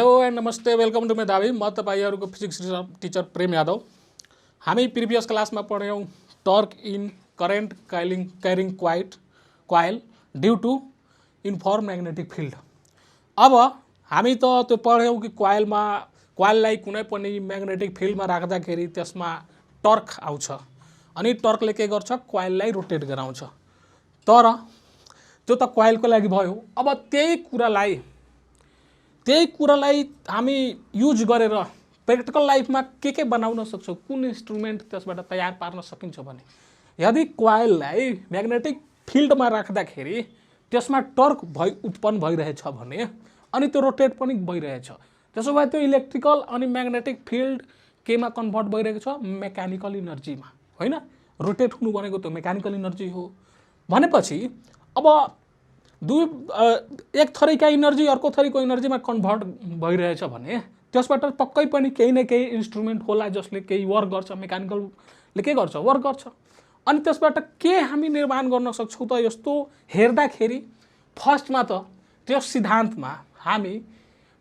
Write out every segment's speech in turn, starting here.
Hello and नमस्ते, welcome to मेधावी। म तपाईहरुको फिजिक्स टिचर प्रेम यादव। हामी प्रिभियस क्लासमा पढ्यौं torque in current carrying coil due to uniform magnetic field. अब हामी त त्यो पढ्यौं कि क्वाइललाई कुनै पनि म्याग्नेटिक फिल्डमा राख्दाखेरि त्यसमा टर्क आउँछ अनि टर्कले के गर्छ, क्वाइललाई रोटेट गराउँछ। तर त्यो त क्वाइलको लागि भयो। अब त्यही कुरालाई हामी युज गरेर प्र्याक्टिकल लाइफमा के बनाउन सक्छौं, कुन इन्स्ट्रुमेन्ट त्यसबाट तयार पार्न सकिन्छ भने, यदि क्वाइललाई म्याग्नेटिक फिल्डमा राख्दाखेरि त्यसमा टर्क उत्पन्न भइरहेछ भने अनि त्यो रोटेट पनि भइरहेछ, त्यसो भए त्यो इलेक्ट्रिकल अनि म्याग्नेटिक फिल्ड केमा कन्भर्ट भइरहेको छ, मेकानिकल इनर्जीमा, हैन? रोटेट हुनु भनेको त मेकानिकल इनर्जी हो। भनेपछि अब एक थरीका इनर्जी अर्को थरीको इनर्जीमा कन्भर्ट भइरहेछ भने त्यसबाट पक्कै पनि केही न केही इन्स्ट्रुमेन्ट होला जसले केही वर्क गर्छ, मेकानिकलले के गर्छ, वर्क गर्छ। अनि त्यसबाट के हामी निर्माण गर्न सक्छौं त? यस्तो हेर्दाखेरि फर्स्टमा त त्यो सिद्धान्तमा हामी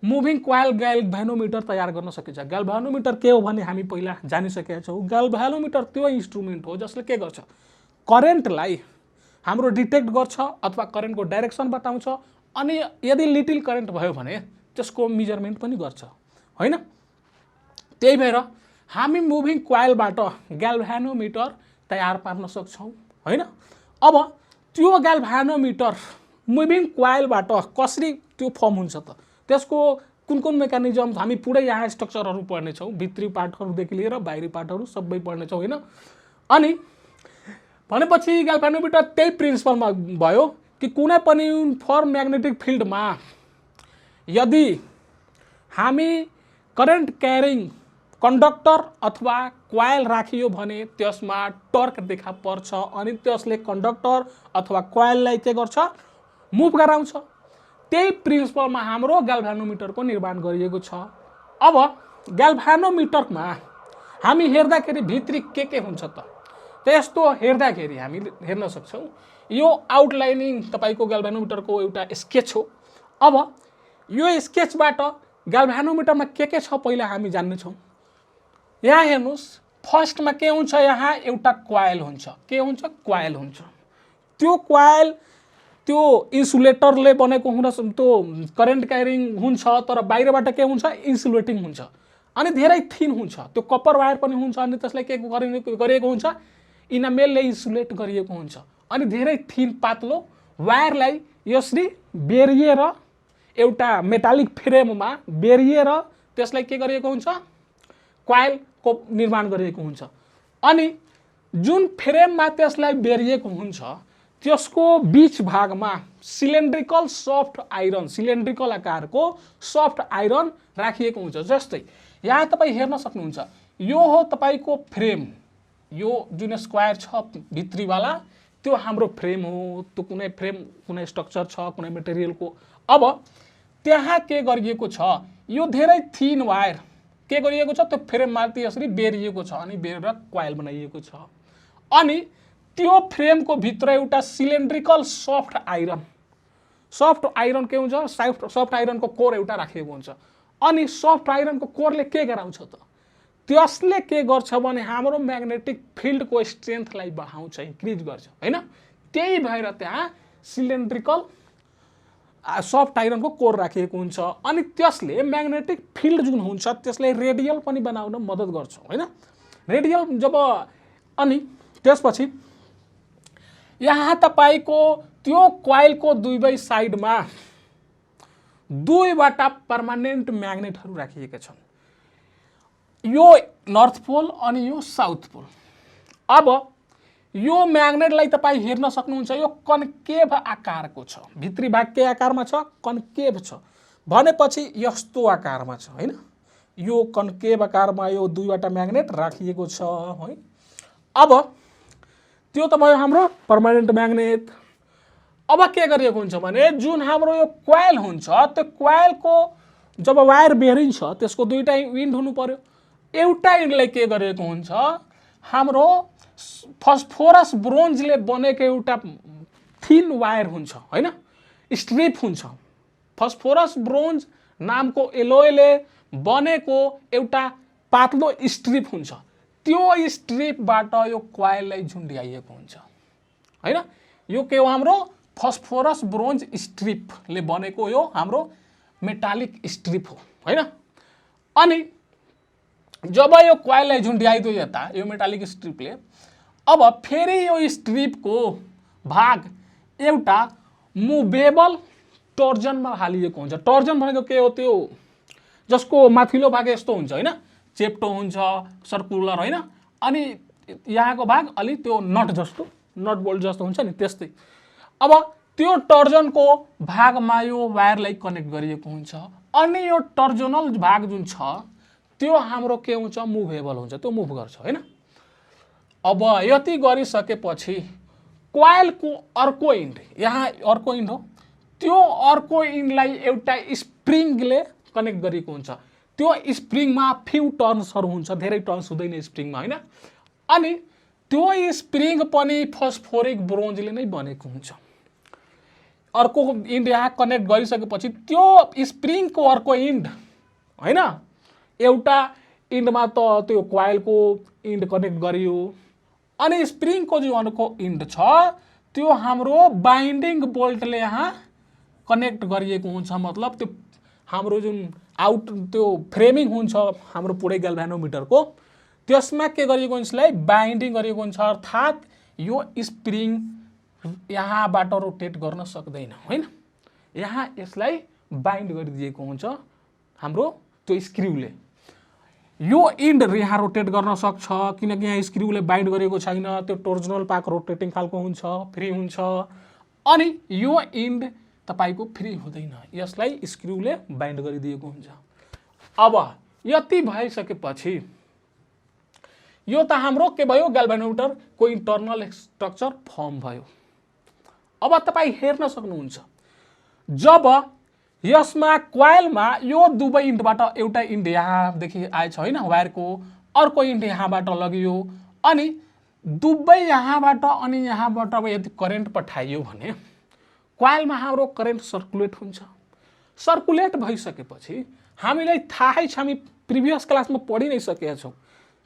मुभिङ क्वाइल ग्याल्भेनोमिटर तयार गर्न सकिन्छ। ग्याल्भेनोमिटर के हो भने हामी पहिला जानिसकेका छौं। ग्याल्भेनोमिटर त्यो इन्स्ट्रुमेन्ट हो जसले के गर्छ, करेन्टलाई हाम्रो डिटेक्ट गर्छ अथवा करेन्टको डाइरेक्सन बताउँछ अनि यदि लिटिल करेन्ट भयो भने त्यसको मेजरमेन्ट पनि गर्छ, हैन? त्यही भएर हामी मुभिङ क्वाइलबाट ग्याल्भेनोमिटर तयार पार्न सक्छौं, हैन? अब त्यो ग्याल्भेनोमिटर मुभिङ क्वाइलबाट कसरी त्यो फर्म हुन्छ त? त्यसको कुन मेकानिजम हामी पुरै यहाँ स्ट्रक्चरहरू पढ्ने छौं, भित्री पार्टहरूदेखि लिएर बाहिरी पार्टहरू सबै पढ्ने छौं, हैन? अनि भनेपछि ग्याल्भेनोमिटर त्यही प्रिन्सिपलमा भयो कि कुनै पनि युनिफर्म म्याग्नेटिक फिल्डमा यदि हामी करेन्ट क्यारिङ कन्डक्टर अथवा क्वाइल राखियो भने त्यसमा टर्क देखा पर्छ अनि त्यसले कन्डक्टर अथवा क्वाइललाई के गर्छ, मुभ गराउँछ। त्यही प्रिन्सिपलमा हाम्रो ग्याल्भेनोमिटरको निर्माण गरिएको छ। अब ग्याल्भेनोमिटरमा हामी हेर्दाखेरि भित्री के हुन्छ त? यस्तो हेर्दाखेरि हामी हेर्न सक्छौं। यो आउटलाइनिङ तपाईको ग्याल्भेनोमिटरको एउटा स्केच हो। अब यो स्केचबाट ग्याल्भेनोमिटरमा के छ पहिला हामी जान्ने छौं। यहाँ हेर्नुस्, फर्स्टमा के हुन्छ, यहाँ एउटा क्वाइल हुन्छ। के हुन्छ? क्वाइल हुन्छ। त्यो क्वाइल त्यो इन्सुलेटरले बनेको त्यो करेन्ट क्यारिङ हुन्छ, तर बाहिरबाट के हुन्छ, इन्सुलेटिङ हुन्छ अनि धेरै थिन हुन्छ। त्यो कपर वायर पनि हुन्छ अनि त्यसलाई के गरिएको हुन्छ, इनामेलले इन्सुलेट गरिएको हुन्छ अनि धेरै थिन पातलो वायरलाई यसरी बेरिएर एउटा मेटालिक फ्रेममा बेरिएर त्यसलाई के गरिएको हुन्छ, क्वाइलको निर्माण गरिएको हुन्छ। अनि जुन फ्रेममा त्यसलाई बेरिएको हुन्छ त्यसको बीच भागमा सिलिन्ड्रिकल सफ्ट आइरन, सिलिन्ड्रिकल आकारको सफ्ट आइरन राखिएको हुन्छ। जस्तै यहाँ तपाईं हेर्न सक्नुहुन्छ, यो हो तपाईको फ्रेम। यो जुन स्क्वायर छ भित्रीवाला त्यो हाम्रो फ्रेम हो। त्यो कुनै स्ट्रक्चर छ, कुनै मटेरियलको। अब त्यहाँ के गरिएको छ, यो धेरै थिन वायर के गरिएको छ, त्यो फ्रेममाथि यसरी बेरिएको छ अनि बेरेर क्वाइल बनाइएको छ। अनि त्यो फ्रेमको भित्र एउटा सिलिन्ड्रिकल सफ्ट आइरन के हुन्छ, सफ्ट आइरनको कोर एउटा राखिएको हुन्छ। अनि सफ्ट आइरनको कोरले के गराउँछ त? त्यसले के गर्छ भने हाम्रो म्याग्नेटिक फिल्डको स्ट्रेन्थलाई बढाउँछ, इन्क्रिज गर्छ, हैन? त्यही भएर त्यहाँ सिलिन्ड्रिकल सफ्ट आइरनको कोर राखिएको हुन्छ अनि त्यसले म्याग्नेटिक फिल्ड जुन हुन्छ त्यसलाई रेडियल पनि बनाउन मद्दत गर्छ, हैन? रेडियल जब अनि त्यसपछि यहाँ तपाईको त्यो क्वाइलको दुवै साइडमा दुईवटा पर्मानेन्ट म्याग्नेटहरू राखिएका छन्। यो नर्थ पोल अनि यो साउथ पोल। अब यो म्याग्नेटलाई तपाई हेर्न सक्नुहुन्छ, यो कन्केभ आकारको छ। भित्री भाग के आकारमा छ? कन्केभ छ। भनेपछि यस्तो आकारमा छ, हैन? यो कन्केभ आकारमा यो दुईवटा म्याग्नेट राखिएको छ, है? अब त्यो त भयो हाम्रो पर्मानेन्ट म्याग्नेट। अब के गरिएको हुन्छ भने जुन हाम्रो यो क्वाइल हुन्छ, त्यो क्वाइलको जब वायर बेरिन्छ त्यसको दुईटा इन्ड हुनु पर्यो। एउटा इन्डलाई के गरिएको हुन्छ, हाम्रो फस्फोरस ब्रोन्जले बनेको एउटा थिन वायर हुन्छ, हैन? स्ट्रिप हुन्छ। फस्फोरस ब्रोन्ज नामको एलोयले बनेको एउटा पातलो स्ट्रिप हुन्छ। त्यो स्ट्रिपबाट यो क्वाइललाई झुन्ड्याइएको हुन्छ हैन। यो के हो हाम्रो फस्फोरस ब्रोन्ज स्ट्रिपले बनेको यो हाम्रो मेटालिक स्ट्रिप हो हैन। अनि जब यो क्वाइललाई झुन्ड्याइदियो यता यो मेटालिक स्ट्रिपले, अब फेरि यो स्ट्रिपको भाग एउटा मुभेबल टर्जनमा हालिएको हुन्छ। टर्जन भनेको के हो, त्यो जसको माथिल्लो भाग यस्तो हुन्छ हैन, चेप्टो हुन्छ, सर्कुलर हैन, अनि यहाँको भाग अलि त्यो नट जस्तो, नट बोल्ट जस्तो हुन्छ नि त्यस्तै। अब त्यो टर्जनको भागमा यो वायरलाई कनेक्ट गरिएको हुन्छ। अनि यो टर्जनल भाग जुन छ त्यो हाम्रो के हुन्छ, मुभेबल हुन्छ, त्यो मुभ गर्छ हैन। अब यति गरिसकेपछि क्वाइलको अर्को इन्ड, यहाँ अर्को इन्ड हो, त्यो अर्को इन्डलाई एउटा स्प्रिङले कनेक्ट गरिएको हुन्छ। त्यो स्प्रिङमा फ्यु टर्न्सहरू हुन्छ, धेरै टर्न्स हुँदैन स्प्रिङमा हैन। अनि त्यो स्प्रिङ पनि फस्फोरिक ब्रोन्जले नै बनेको हुन्छ। अर्को इन्ड यहाँ कनेक्ट गरिसकेपछि त्यो स्प्रिङको अर्को इन्ड हैन, एउटा इन्डमा त त्यो क्वाइलको इन्ड कनेक्ट गरियो, अनि स्प्रिङको जो अर्को इन्ड छ त्यो हाम्रो बाइन्डिङ बोल्टले यहाँ कनेक्ट गरिएको हुन्छ। मतलब त्यो हाम्रो जुन आउट त्यो फ्रेमिङ हुन्छ हाम्रो पुरै ग्याल्भेनोमिटरको, त्यसमा के गरिएको हुन्छ, यसलाई बाइन्डिङ गरिएको हुन्छ। अर्थात् यो स्प्रिङ यहाँबाट रोटेट गर्न सक्दैन हैन, यहाँ यसलाई बाइन्ड गरिदिएको हुन्छ हाम्रो त्यो स्क्रुले। यो इन्ड यहाँ रोटेट गर्न सक्छ किनकि यहाँ स्क्रुले बाइन्ड गरेको छैन, त्यो टोर्जनल पार्ट रोटेटिङ खालको हुन्छ, फ्री हुन्छ। अनि यो इन्ड तपाईको फ्री हुँदैन, यसलाई स्क्रुले बाइन्ड गरिदिएको हुन्छ। अब यति भइसकेपछि यो त हाम्रो के भयो, ग्याल्भेनोमिटरको इन्टर्नल स्ट्रक्चर फर्म भयो। अब तपाई हेर्न सक्नुहुन्छ, जब यसमा क्वाइलमा यो दुवै इन्डबाट एउटा इन्ड यहाँदेखि आएछ हैन, वायरको अर्को इन्ड यहाँबाट लगियो, अनि दुवै यहाँबाट अनि यहाँबाट अब यदि करेन्ट पठाइयो भने क्वाइलमा हाम्रो करेन्ट सर्कुलेट हुन्छ। सर्कुलेट भइसकेपछि हामीलाई थाहै छ, हामी प्रिभियस क्लासमा पढि नै सकेका छौँ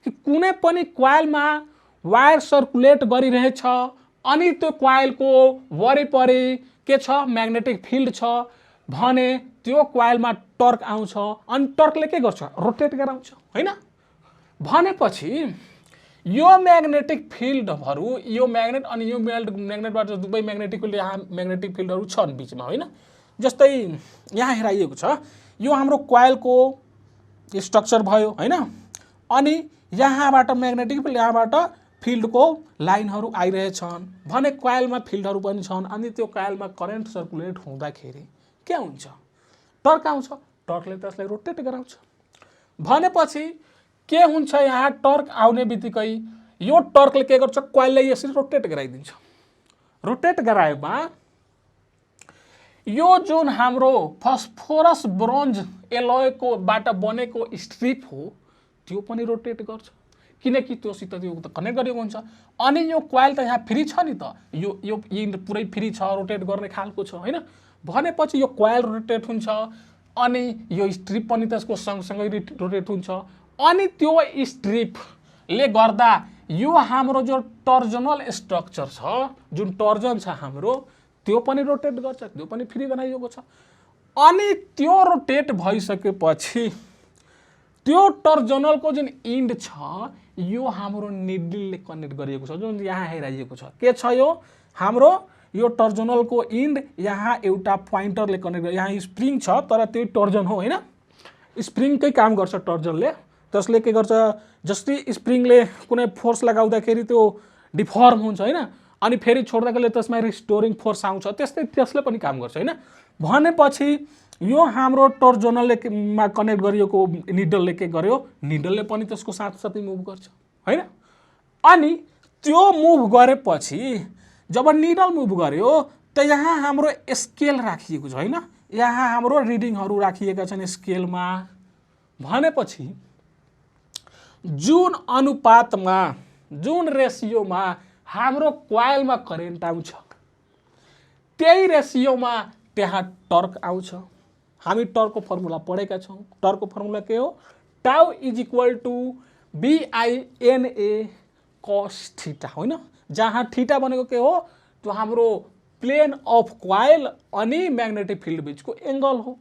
कि कुनै पनि क्वाइलमा वायर सर्कुलेट गरिरहेछ, अनि त्यो क्वाइलको वरिपरि के छ, म्याग्नेटिक फिल्ड छ भने त्यो क्वाइलमा टर्क आउँछ, अनि टर्कले के गर्छ, रोटेट गराउँछ हैन। भनेपछि यो म्याग्नेटिक फिल्डहरू, यो म्याग्नेट अनि यो म्याग्नेटबाट दुवै म्याग्नेटिक फिल्ड, यहाँ म्याग्नेटिक फिल्डहरू छन् बिचमा हैन। जस्तै यहाँ हेराइएको छ, यो हाम्रो क्वाइलको स्ट्रक्चर भयो हैन, अनि यहाँबाट म्याग्नेटिक फिल्ड, यहाँबाट फिल्डको लाइनहरू आइरहेछन् भने क्वाइलमा फिल्डहरू पनि छन्, अनि त्यो क्वाइलमा करेन्ट सर्कुलेट हुँदाखेरि के हुन्छ, टर्क आउँछ, टर्कले त्यसलाई रोटेट गराउँछ। भनेपछि के हुन्छ, यहाँ टर्क आउने बित्तिकै यो टर्कले के गर्छ, क्वाइललाई यसरी रोटेट गराइदिन्छ। रोटेट गराएमा यो जुन हाम्रो फस्फोरस ब्रोन्ज एलोयको बाट बनेको स्ट्रिप हो त्यो पनि रोटेट गर्छ, किनकि त्योसित त्यो त कनेक्ट गरिएको हुन्छ। अनि यो क्वाइल त यहाँ फ्री छ नि त, यो इन्ड पुरै फ्री छ, रोटेट गर्ने खालको छ हैन। भनेपछि यो क्वाइल रोटेट हुन्छ, अनि यो स्ट्रिप पनि त्यसको सँगसँगै रोटेट हुन्छ, अनि त्यो स्ट्रिपले गर्दा यो हाम्रो जो टर्जनल स्ट्रक्चर छ, जुन टर्जन छ हाम्रो, त्यो पनि रोटेट गर्छ, त्यो पनि फ्री बनाइएको छ। अनि त्यो रोटेट भइसकेपछि त्यो टर्जनलको जुन इन्ड छ यो हाम्रो निडलले कनेक्ट गरिएको छ, जुन यहाँ हेराइएको छ। के छ यो हाम्रो यो टर्जनलको इन्ड यहाँ एउटा पोइन्टरले कनेक्ट, यहाँ स्प्रिङ छ तर त्यो टर्जन हो हैन, स्प्रिङकै काम गर्छ टर्जनले। त्यसले के गर्छ, जस्तै स्प्रिङले कुनै फोर्स लगाउँदाखेरि त्यो डिफर्म हुन्छ हैन, अनि फेरि छोड्दाखेरि त्यसमा रिस्टोरिङ फोर्स आउँछ, त्यस्तै त्यसले पनि काम गर्छ हैन। भनेपछि यो हाम्रो टर्जनलले मा कनेक्ट गरिएको निडलले के गर्यो, निडलले पनि त्यसको साथसाथै मुभ गर्छ हैन। अनि त्यो मुभ गरेपछि जब निडल मुभ गर्यो त यहाँ हाम्रो स्केल राखिएको छ हैन, यहाँ हाम्रो रिडिङहरू राखिएका छन् स्केलमा। भनेपछि जुन अनुपातमा, जुन रेसियोमा हाम्रो क्वाइलमा करेन्ट आउँछ त्यही रेसियोमा त्यहाँ टर्क आउँछ हामी टर्कको फर्मुला पढेका छौँ। टर्कको फर्मुला के हो? Tau is equal to BINA cos theta होइन, जहाँ थीटा भनेको के हो? त्यो हाम्रो प्लेन अफ क्वाइल अनि म्याग्नेटिक फिल्ड बिचको एङ्गल हो।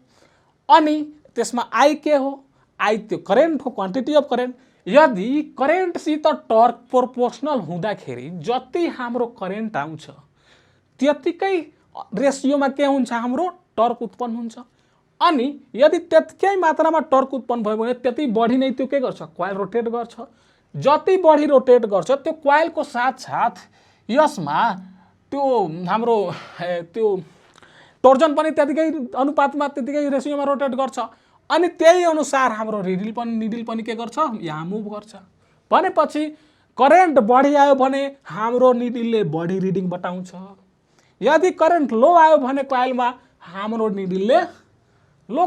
अनि त्यसमा आई के हो? आई त्यो करेन्ट हो, क्वान्टिटी अफ करेन्ट। यदि करेन्टसित टर्क प्रोपोर्सनल हुँदाखेरि जति हाम्रो करेन्ट आउँछ त्यतिकै रेसियोमा के हुन्छ? हाम्रो टर्क उत्पन्न हुन्छ। अनि यदि त्यतिकै मात्रामा टर्क उत्पन्न भयो भने त्यति बढी नै त्यो के गर्छ? क्वाइल रोटेट गर्छ। जति बढी रोटेट गर्छ त्यो क्वाइलको साथसाथ यसमा त्यो हाम्रो त्यो टोर्जन पनि त्यतिकै अनुपातमा त्यतिकै रेसियोमा रोटेट गर्छ। अनि त्यही अनुसार हाम्रो निडिल पनि के गर्छ? यहाँ मुभ गर्छ। भनेपछि करेन्ट बढी आयो भने हाम्रो निडिलले बढी रिडिङ बताउँछ। यदि करेन्ट लो आयो भने क्वाइलमा हाम्रो निडिलले लो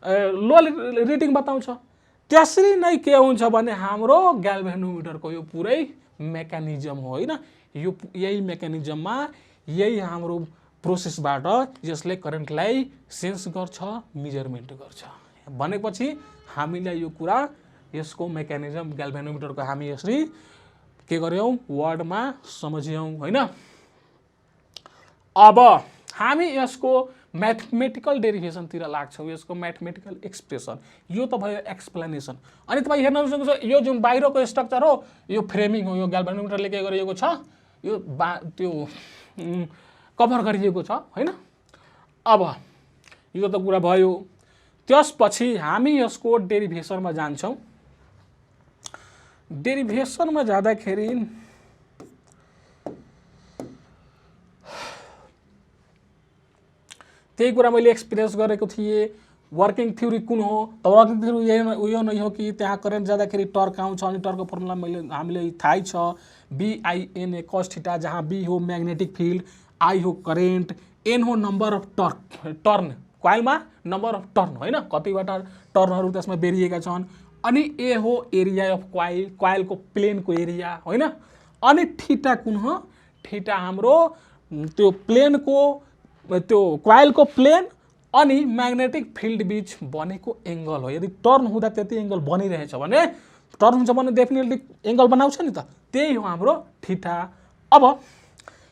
रिडिङ बताउँछ। त्यसरी नै के हुन्छ भने हाम्रो ग्याल्भेनोमिटरको यो पुरै मेकानिजम हो होइन। यो यही मेकानिजममा यही हाम्रो प्रोसेसबाट यसले करेन्टलाई सेन्स गर्छ, मेजरमेन्ट गर्छ। भनेपछि हामीलाई यो कुरा यसको मेकानिजम ग्याल्भेनोमिटरको हामी यसरी के गर्यौँ? वर्डमा सम्झ्यौँ होइन। अब हामी यसको म्याथमेटिकल डेरिभेसनतिर लाग्छौँ, यसको म्याथमेटिकल एक्सप्रेसन। यो त भयो एक्सप्लेनेसन। अनि तपाईँ हेर्न सक्नुहुन्छ यो जुन बाहिरको स्ट्रक्चर हो यो फ्रेमिङ हो, यो ग्याल्भेनोमिटरले के गरिएको छ? यो त्यो कभर गरिएको छ होइन। अब यो त कुरा भयो। त्यसपछि हामी यसको डेरिभेसनमा जान्छौँ। डेरिभेसनमा जाँदाखेरि त्यही कुरा मैले एक्सपिरियन्स गरेको थिएँ। वर्किङ थ्योरी कुन हो? त वर्किङ थ्योरी उयो नै हो कि त्यहाँ करेन्ट जाँदाखेरि टर्क आउँछ। अनि टर्कको फर्मुला हामीलाई थाहै छ, BINA cos थीटा, जहाँ B हो म्याग्नेटिक फिल्ड, I हो करेन्ट, N हो नम्बर अफ टर्न क्वाइलमा नम्बर अफ टर्न होइन, कतिवटा टर्नहरू त्यसमा बेरिएका छन्। अनि A हो एरिया अफ क्वाइलको प्लेनको एरिया होइन। अनि थीटा कुन हो? थीटा हाम्रो त्यो प्लेनको त्यो क्वाइलको प्लेन अनि म्याग्नेटिक फिल्ड बीच बनेको एङ्गल हो। यदि टर्न हुँदा त्यति एङ्गल बनिरहेछ भने, टर्न हुन्छ भने डेफिनेटली एङ्गल बनाउँछ नि त, त्यही हो हाम्रो थीटा। अब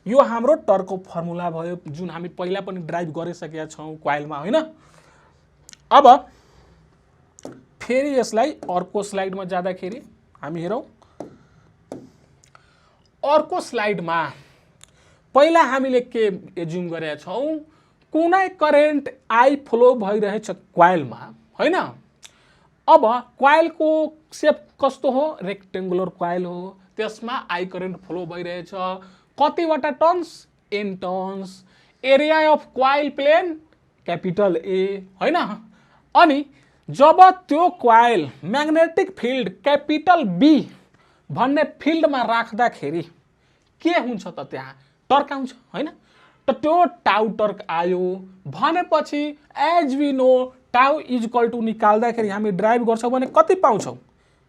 यो हाम्रो टर्कको फर्मुला भयो जुन हामी पहिला पनि ड्राइभ गरिसकेका छौँ क्वाइलमा होइन। अब फेरि यसलाई अर्को स्लाइडमा जाँदाखेरि हामी हेरौँ। अर्को स्लाइडमा पहिला हामीले के एज्युम गरेका छौँ? कुनै करेन्ट आई फ्लो भइरहेछ क्वाइलमा होइन। अब क्वाइलको सेप कस्तो हो? रेक्टेङ्गुलर क्वाइल हो। त्यसमा आई करेन्ट फ्लो भइरहेछ। कतिवटा turns? N turns. Area of coil plane capital A होइन। अनि जब त्यो coil magnetic field capital B भन्ने फिल्डमा राख्दाखेरि के हुन्छ त? त्यहाँ टर्क आउँछ होइन। त त्यो टाउ टर्क आयो भनेपछि एज वी नो टाउ इज इक्वल टु निकाल्दाखेरि हामी ड्राइभ गर्छौँ भने कति पाउँछौँ?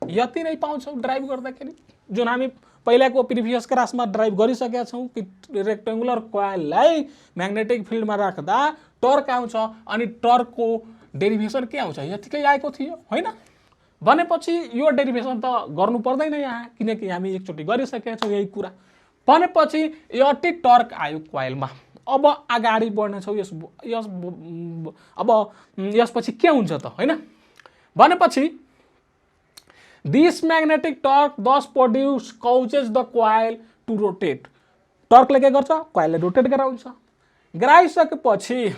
यति नै पाउँछौँ ड्राइभ गर्दाखेरि, जुन हामी पहिलाको प्रिभियस क्लासमा ड्राइभ गरिसकेका छौँ कि रेक्टेङ्गुलर क्वाइललाई म्याग्नेटिक फिल्डमा राख्दा टर्क आउँछ। अनि टर्कको डेरिभेसन के आउँछ? यतिकै आएको थियो होइन। भनेपछि यो डेरिभेसन त गर्नु पर्दैन यहाँ, किनकि हामी एकचोटि गरिसकेका छौँ यही कुरा। भनेपछि यति टर्क आयो क्वाइलमा। अब अगाडि बढ्नेछौँ अब यसपछि के हुन्छ त होइन। भनेपछि this magnetic torque thus produce causes the coil to rotate. टर्कले के गर्छ? क्वाइलले रोटेट गराउँछ। गराइसकेपछि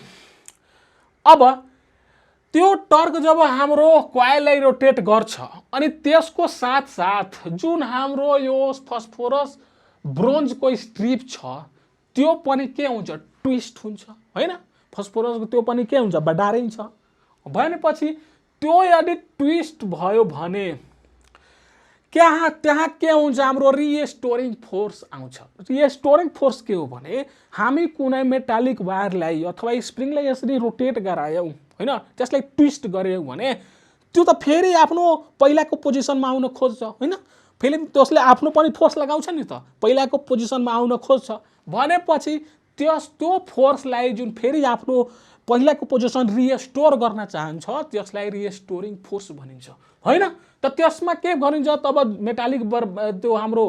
अब त्यो टर्क जब हाम्रो क्वाइललाई रोटेट गर्छ अनि त्यसको साथसाथ जुन हाम्रो यो फस्फोरस ब्रोन्जको स्ट्रिप छ त्यो पनि के हुन्छ? ट्विस्ट हुन्छ होइन। फस्फोरसको त्यो पनि के हुन्छ? बढारिन्छ। भनेपछि त्यो यदि ट्विस्ट भयो भने त्यहाँ के हुन्छ? हाम्रो रिस्टोरिङ फोर्स आउँछ। रिस्टोरिङ फोर्स के हो भने हामी कुनै मेटालिक वायरलाई अथवा स्प्रिङलाई यसरी रोटेट गरायौँ होइन, त्यसलाई ट्विस्ट गऱ्यौँ भने त्यो त फेरि आफ्नो पहिलाको पोजिसनमा आउन खोज्छ होइन। फेरि त्यसले आफ्नो पनि फोर्स लगाउँछ नि त, पहिलाको पोजिसनमा आउन खोज्छ। भनेपछि त्यो फोर्सलाई जुन फेरि आफ्नो पहिलाको पोजिसन रिस्टोर गर्न चाहन्छ त्यसलाई रिस्टोरिङ फोर्स भनिन्छ हैन। त त्यसमा के भनिन्छ तब मेटालिक त्यो हाम्रो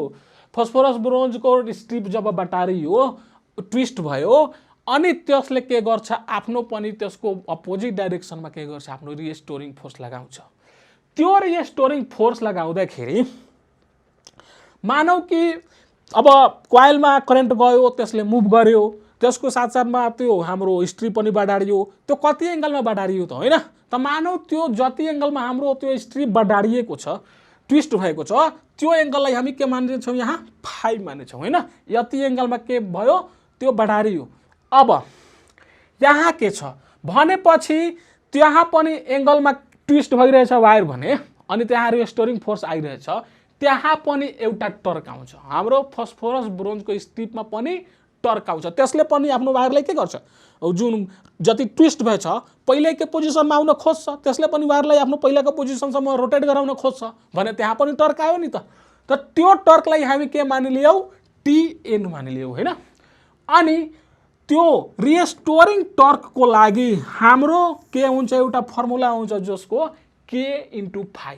फस्फोरस ब्रोन्जको स्ट्रिप जब बटारियो ट्विस्ट भयो अनि त्यसले के गर्छ आफ्नो पनि त्यसको अपोजिट डाइरेक्सनमा के गर्छ आफ्नो रिस्टोरिङ फोर्स लगाउँछ। त्यो रिस्टोरिङ फोर्स लगाउँदाखेरि मानौ कि अब कोइलमा करेन्ट गयो त्यसले मुभ गर्यो त्यसको साथसाथमा त्यो हाम्रो स्ट्रिप पनि बढाडियो त्यो कति एंगलमा बढाडियो त हैन। त मानौ त्यो जति एंगलमा हाम्रो त्यो स्ट्रिप बढाडिएको छ ट्विस्ट भएको छ त्यो एंगललाई हामी के मान्छौँ यहाँ फाइ मान्छौँ हैन। यति एंगलमा के भयो त्यो बढाडियो। अब यहाँ के छ भनेपछि त्यहाँ पनि एंगलमा ट्विस्ट भइरहेछ वायर भने अनि त्यहाँ रिस्टोरिङ फोर्स आइरहेछ त्यहाँ पनि एउटा टर्क आउँछ हाम्रो फस्फोरस ब्रोन्जको स्ट्रिपमा पनि टर्क आउँछ त्यसले पनि आफ्नो वायरलाई के गर्छ जुन जति ट्विस्ट भएछ पहिलेकै पोजिसनमा आउन खोज्छ त्यसले पनि वायरलाई आफ्नो पहिलाको पोजिसनसम्म रोटेट गराउन खोज्छ भने त्यहाँ पनि टर्क आयो नि त। त्यो टर्कलाई हामी के मानिलियौ टिएन मानिलियौ हैन। अनि त्यो रिस्टोरिङ टर्कको लागि हाम्रो के हुन्छ एउटा फर्मुला हुन्छ जसको के इन्टु फाइ।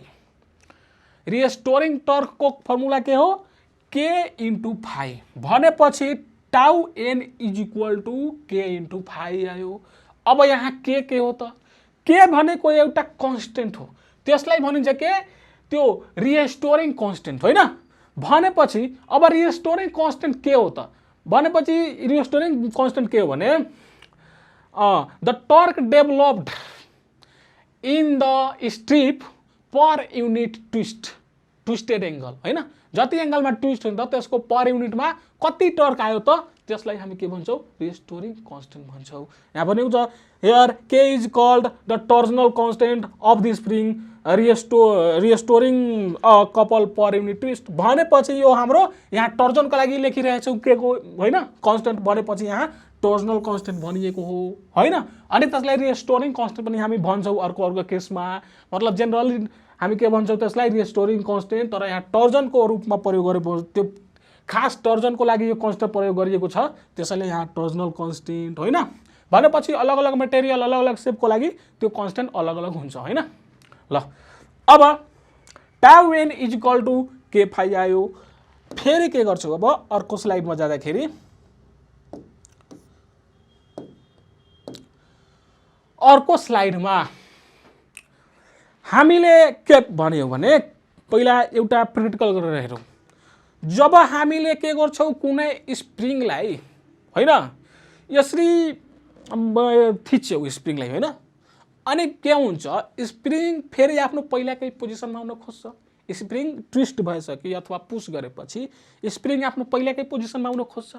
रिस्टोरिङ टर्कको फर्मुला के हो के इन्टु फाइ भनेपछि टाउ एन इज इक्वल टू के इन्टु फाइ आयो। अब यहाँ के हो त के भनेको एउटा कन्स्टेन्ट हो त्यसलाई भनिन्छ के त्यो रिस्टोरिङ कन्स्टेन्ट होइन। भनेपछि अब रिस्टोरिङ कन्स्टेन्ट के हो त भनेपछि रिस्टोरिङ कन्स्टेन्ट के हो भने the torque developed in the strip per unit twisted angle हैन। जति एंगलमा ट्विस्ट हुन्छ त्यसको पर युनिटमा कति टर्क आयो त त्यसलाई हामी के भन्छौं रिस्टोरिङ कन्स्टेन्ट भन्छौं। यहाँ भनेको छ here k is called the torsional constant of the spring restoring couple per unit twist भनेपछि यो हाम्रो यहाँ टर्जनको लागि लेखिरहेछौँ के को हैन कन्स्टेन्ट भनेपछि यहाँ टर्जनल कन्स्टेन्ट भनिएको हो हैन। अनि त्यसलाई रिस्टोरिङ कन्स्टेन्ट पनि हामी भन्छौँ अर्को केसमा मतलब जेनरली हामी के भन्छौँ त्यसलाई रिस्टोरिङ कन्स्टेन्ट तर यहाँ टर्जनको रूपमा प्रयोग गरेको त्यो खास टर्जनको लागि यो कन्स्टेन्ट प्रयोग गरिएको छ त्यसैले यहाँ टर्जनल कन्स्टेन्ट हैन। भनेपछि अलग अलग मटेरियल अलग अलग शेपको लागि त्यो कन्स्टेन्ट अलग अलग हुन्छ हैन। ल अब टाउ एन इज इक्वल टू के फाइ आयो। फेरि के गर्छौ अब अर्को स्लाइडमा जाँदाखेरि अर्को स्लाइडमा हामीले के भन्यो भने पहिला एउटा प्र्याक्टिकल गरेर हेरौँ। जब हामीले के गर्छौँ कुनै स्प्रिङलाई हैन यसरी थिच्छौँ स्प्रिङलाई हैन अनि के हुन्छ स्प्रिङ फेरि आफ्नो पहिलाकै पोजिसनमा आउन खोज्छ। स्प्रिङ ट्विस्ट भएपछि अथवा पुश गरेपछि स्प्रिङ आफ्नो पहिलाकै पोजिसनमा आउन खोज्छ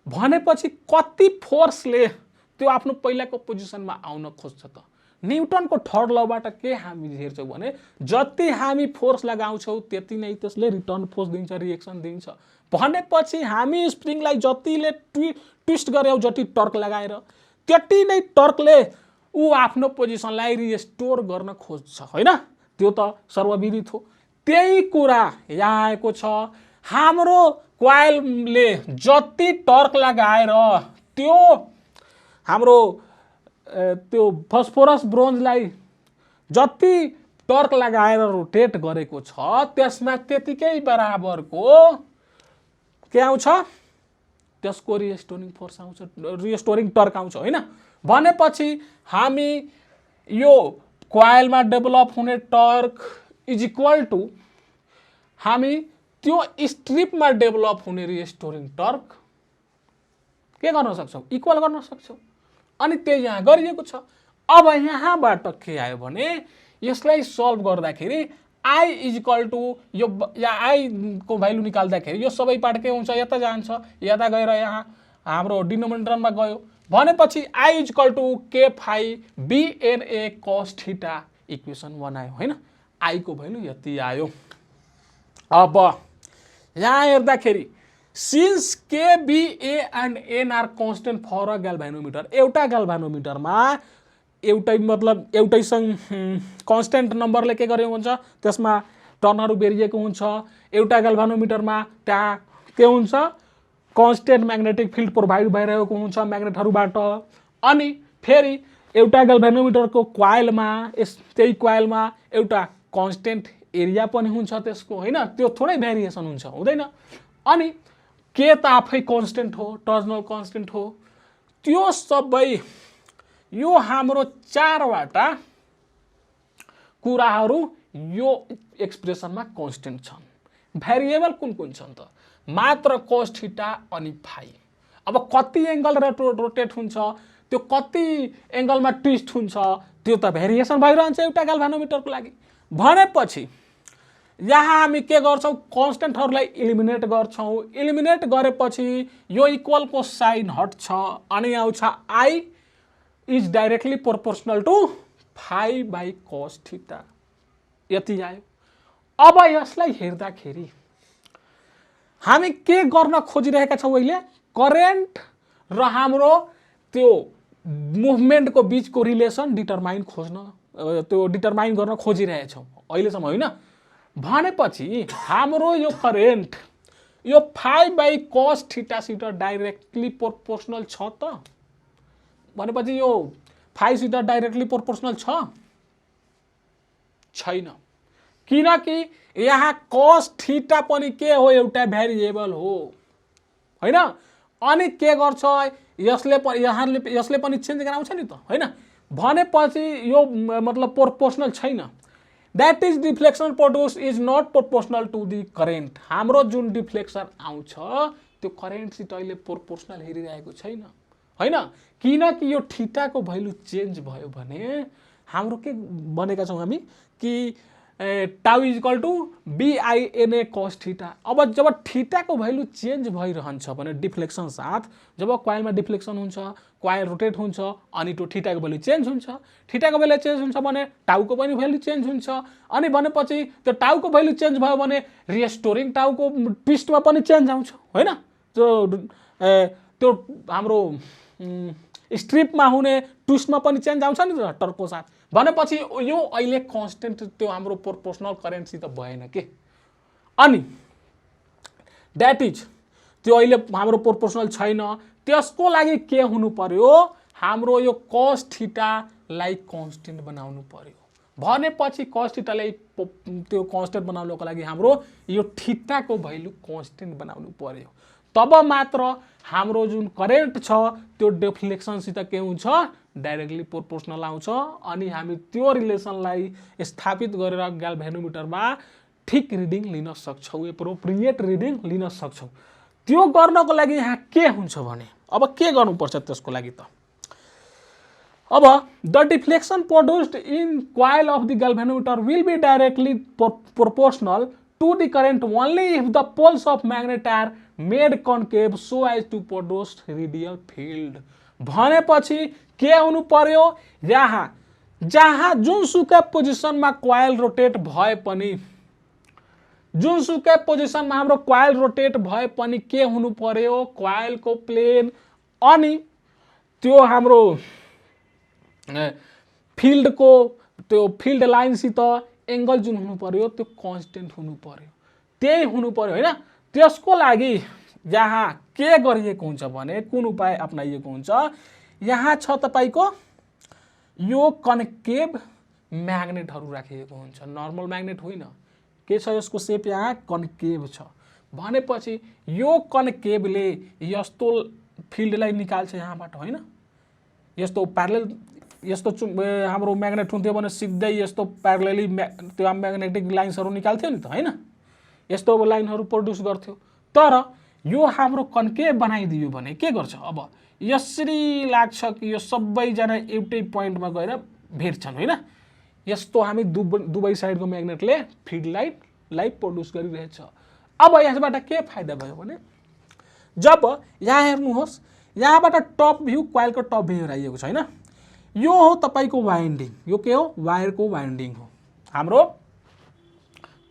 भनेपछि कति फोर्सले त्यो आफ्नो पहिलाको पोजिसनमा आउन खोज्छ त न्युटनको थर्ड लबाट के हामी हेर्छौँ भने जति हामी फोर्स लगाउँछौँ त्यति नै त्यसले रिटर्न फोर्स दिन्छ रिएक्सन दिन्छ। भनेपछि हामी स्प्रिङलाई जतिले ट्विस्ट गर्यौँ जति टर्क लगाएर त्यति नै टर्कले ऊ आफ्नो पोजिसनलाई रिस्टोर गर्न खोज्छ हैन। त्यो त सर्वविदित हो। त्यही कुरा यहाँ आएको छ हाम्रो कोइलले जति टर्क लगाएर त्यो हाम्रो त्यो फस्फोरस ब्रोन्जलाई जति टर्क लगाएर रोटेट गरेको छ त्यसमा त्यतिकै बराबरको के आउँछ त्यसको रिस्टोरिङ फोर्स आउँछ रिस्टोरिङ टर्क आउँछ हैन। भनेपछि हामी यो कोइलमा डेभलप हुने टर्क इज इक्वल टू हामी त्यो स्ट्रिपमा डेभलप हुने रिस्टोरिङ टर्क के गर्न सक्छौँ इक्वल गर्न सक्छौँ। अनि त्यही यहाँ गरिएको छ। अब यहाँबाट के आयो भने यसलाई सल्भ गर्दाखेरि आई इज इक्वल टू यो आई को भ्यालु निकाल्दाखेरि यो सबै पार्ट के हुन्छ यता जान्छ यता गएर यहाँ हाम्रो डिनोमिनेटरमा गयो भनेपछि आई इज इक्वल टू के फाइ बिएनए कस थीटा इक्वेसन 1 आयो हैन। आई को भ्यालु यति आयो। अब यहाँ हेर्दाखेरि since k B A and N are constant for a galvanometer एउटा ग्याल्भानोमिटरमा एउटै मतलब एउटैसँग कन्स्टेन्ट नम्बरले के गरेको हुन्छ त्यसमा टर्नहरू बेरिएको हुन्छ। एउटा ग्याल्भानोमिटरमा त्यहाँ के हुन्छ कन्स्टेन्ट म्याग्नेटिक फिल्ड प्रोभाइड भइरहेको हुन्छ म्याग्नेटहरूबाट। अनि फेरि एउटा ग्याल्भेनोमिटरको क्वाइलमा त्यही क्वाइलमा एउटा कन्स्टेन्ट एरिया पनि हुन्छ त्यसको हैन, त्यो थोरै भेरिएसन हुन्छ, हुँदैन। अनि के त आफै कन्स्टेन्ट हो, टर्मिनल कन्स्टेन्ट हो। त्यो सबै यो हाम्रो चारवटा कुराहरू यो एक्सप्रेसनमा कन्स्टेन्ट छन्। भेरिएबल कुन कुन छन् त? मात्र cos थीटा अनि फाइ। अब कति एंगल रोटेट हुन्छ, त्यो कति एंगलमा ट्विस्ट हुन्छ, त्यो त भेरिएसन भइरहन्छ एउटा ग्याल्भेनोमिटरको लागि। भनेपछि यहाँ हामी के गर्छौं, कन्स्टेन्टहरूलाई इलिमिनेट गर्छौं। इलिमिनेट गरेपछि यो इक्वलको साइन हट्छ अनि आउँछ I is directly proportional to phi by cos theta. यति आयो। अब यसलाई हेर्दाखेरि हामी के गर्न खोजिरहेका छौं अहिले, करेन्ट र हाम्रो त्यो मुभमेन्टको बीचको रिलेसन डिटरमाइन गर्न खोजिरहेछौं अहिलेसम्म, हैन। भनेपछि हाम्रो यो करेन्ट यो फाइ बाई cos थीटासित डाइरेक्टली प्रोपोर्सनल छ त? भनेपछि यो फाइसित डाइरेक्टली प्रोपोर्सनल छैन, किनकि यहाँ cos थीटा पनि के हो, एउटा भेरिएबल हो, हैन। अनि के गर्छ यसले पनि चेन्ज गराउँछ नि त, हैन। भनेपछि यो मतलब प्रोपोर्सनल छैन। That is deflection produce is not proportional to the current. हाम्रो जुन डिफ्लेक्सन आउँछ त्यो करेन्टसित अहिले प्रोपोर्सनल हेरिरहेको छैन, हैन। किनकि यो थीटाको भ्यालु चेन्ज भयो भने हाम्रो के बनेका छौं हामी कि tau is equal to BINA cos थीटा। अब जब थीटाको भ्यालु चेन्ज भइरहन्छ भने डिफ्लेक्सन साथ, जब क्वाइलमा डिफ्लेक्सन हुन्छ, क्वाइल रोटेट हुन्छ अनि त्यो थीटाको भ्यालु चेन्ज हुन्छ। थीटाको भ्यालु चेन्ज हुन्छ भने टाउको पनि भ्यालु चेन्ज हुन्छ। अनि भनेपछि त्यो टाउको भ्यालु चेन्ज भयो भने रिस्टोरिङ टाउको ट्विस्टमा पनि चेन्ज आउँछ, हैन। त्यो हाम्रो स्ट्रिपमा हुने ट्विस्टमा पनि चेन्ज आउँछ नि त टर्को साथ। भनेपछि यो अहिले कन्स्टेन्ट त्यो हाम्रो प्रोपोर्सनल करेन्टसित भएन के। अनि दैट इज त्यो अहिले हाम्रो प्रोपोर्सनल छैन। त्यसको लागि के हुनु पर्यो, हाम्रो यो cos थीटालाई कन्स्टेन्ट बनाउनु पर्यो। भनेपछि cos थीटालाई त्यो कन्स्टेन्ट बनाउनको लागि हाम्रो यो थीटाको भ्यालु कन्स्टेन्ट बनाउनु पर्यो। तब मात्र हाम्रो जुन करेन्ट छ त्यो डिफ्लेक्सनसित के हुन्छ, डाइरेक्टली प्रोपोर्सनल आउँछ। अनि हामी त्यो रिलेसनलाई स्थापित गरेर ग्याल्भेनोमिटरमा ठीक रिडिङ लिन सक्छौं, एप्रोप्रिएट रिडिङ लिन सक्छौं। त्यो गर्नको लागि यहाँ के हुन्छ भने अब के गर्नुपर्छ त्यसको लागि त? अब the deflection produced in coil of the galvanometer will be directly proportional to the current only if the poles of magnet are made concave so as to produce radial field। भनेपछि के हुनु पर्यो, यहाँ जहाँ जुनसुकै पोजिसनमा क्वाइल रोटेट भए पनि, जुनसुकै पोजिसनमा हाम्रो क्वाइल रोटेट भए पनि के हुनु पर्यो, क्वाइलको प्लेन अनि त्यो हाम्रो फिल्डको त्यो फिल्ड लाइनसित एंगल जुन हुनु पर्यो त्यो कन्स्टेन्ट हुनु पर्यो, त्यही हुनु पर्यो, हैन। त्यसको लागि यहाँ के गरिएको हुन्छ भने कुन उपाय अपनाइएको हुन्छ, यहाँ छ तपाईको यो कन्केभ म्याग्नेटहरु राखिएको हुन्छ, नर्मल म्याग्नेट होइन। के छ यसको शेप, यहाँ कन्केभ छ। भनेपछि यो कन्केभले यस्तो फिल्डलाई निकाल्छ यहाँबाट, हैन। यस्तो प्यारलल यस्तो हाम्रो म्याग्नेट हुन्थ्यो भने सिधै यस्तो प्यारलली त्यो म्याग्नेटिक लाइन्सहरु निकाल्थ्यो नि त, हैन। यस्तो लाइनहरु प्रोड्युस गर्थ्यो। तर यो हाम्रो कन्केभ बनाइदियो भने के गर्छ, अब यसरी लाग्छ कि यो सबै जना एउटै पोइन्टमा गएर भेट्छन्, हैन। यस्तो हामी दुवै साइडको म्याग्नेटले फिल्ड लाइनलाई प्रोड्युस गरिरहेछ। अब यसबाट के फाइदा भयो भने जब यहाँ हेर्नुहोस्, यहाँबाट टप भ्यू क्वाइलको टप भ्यू राखिएको छ, हैन। यो हो तपाईको वाइन्डिङ, यो के हो, वायरको वाइन्डिङ हो, हाम्रो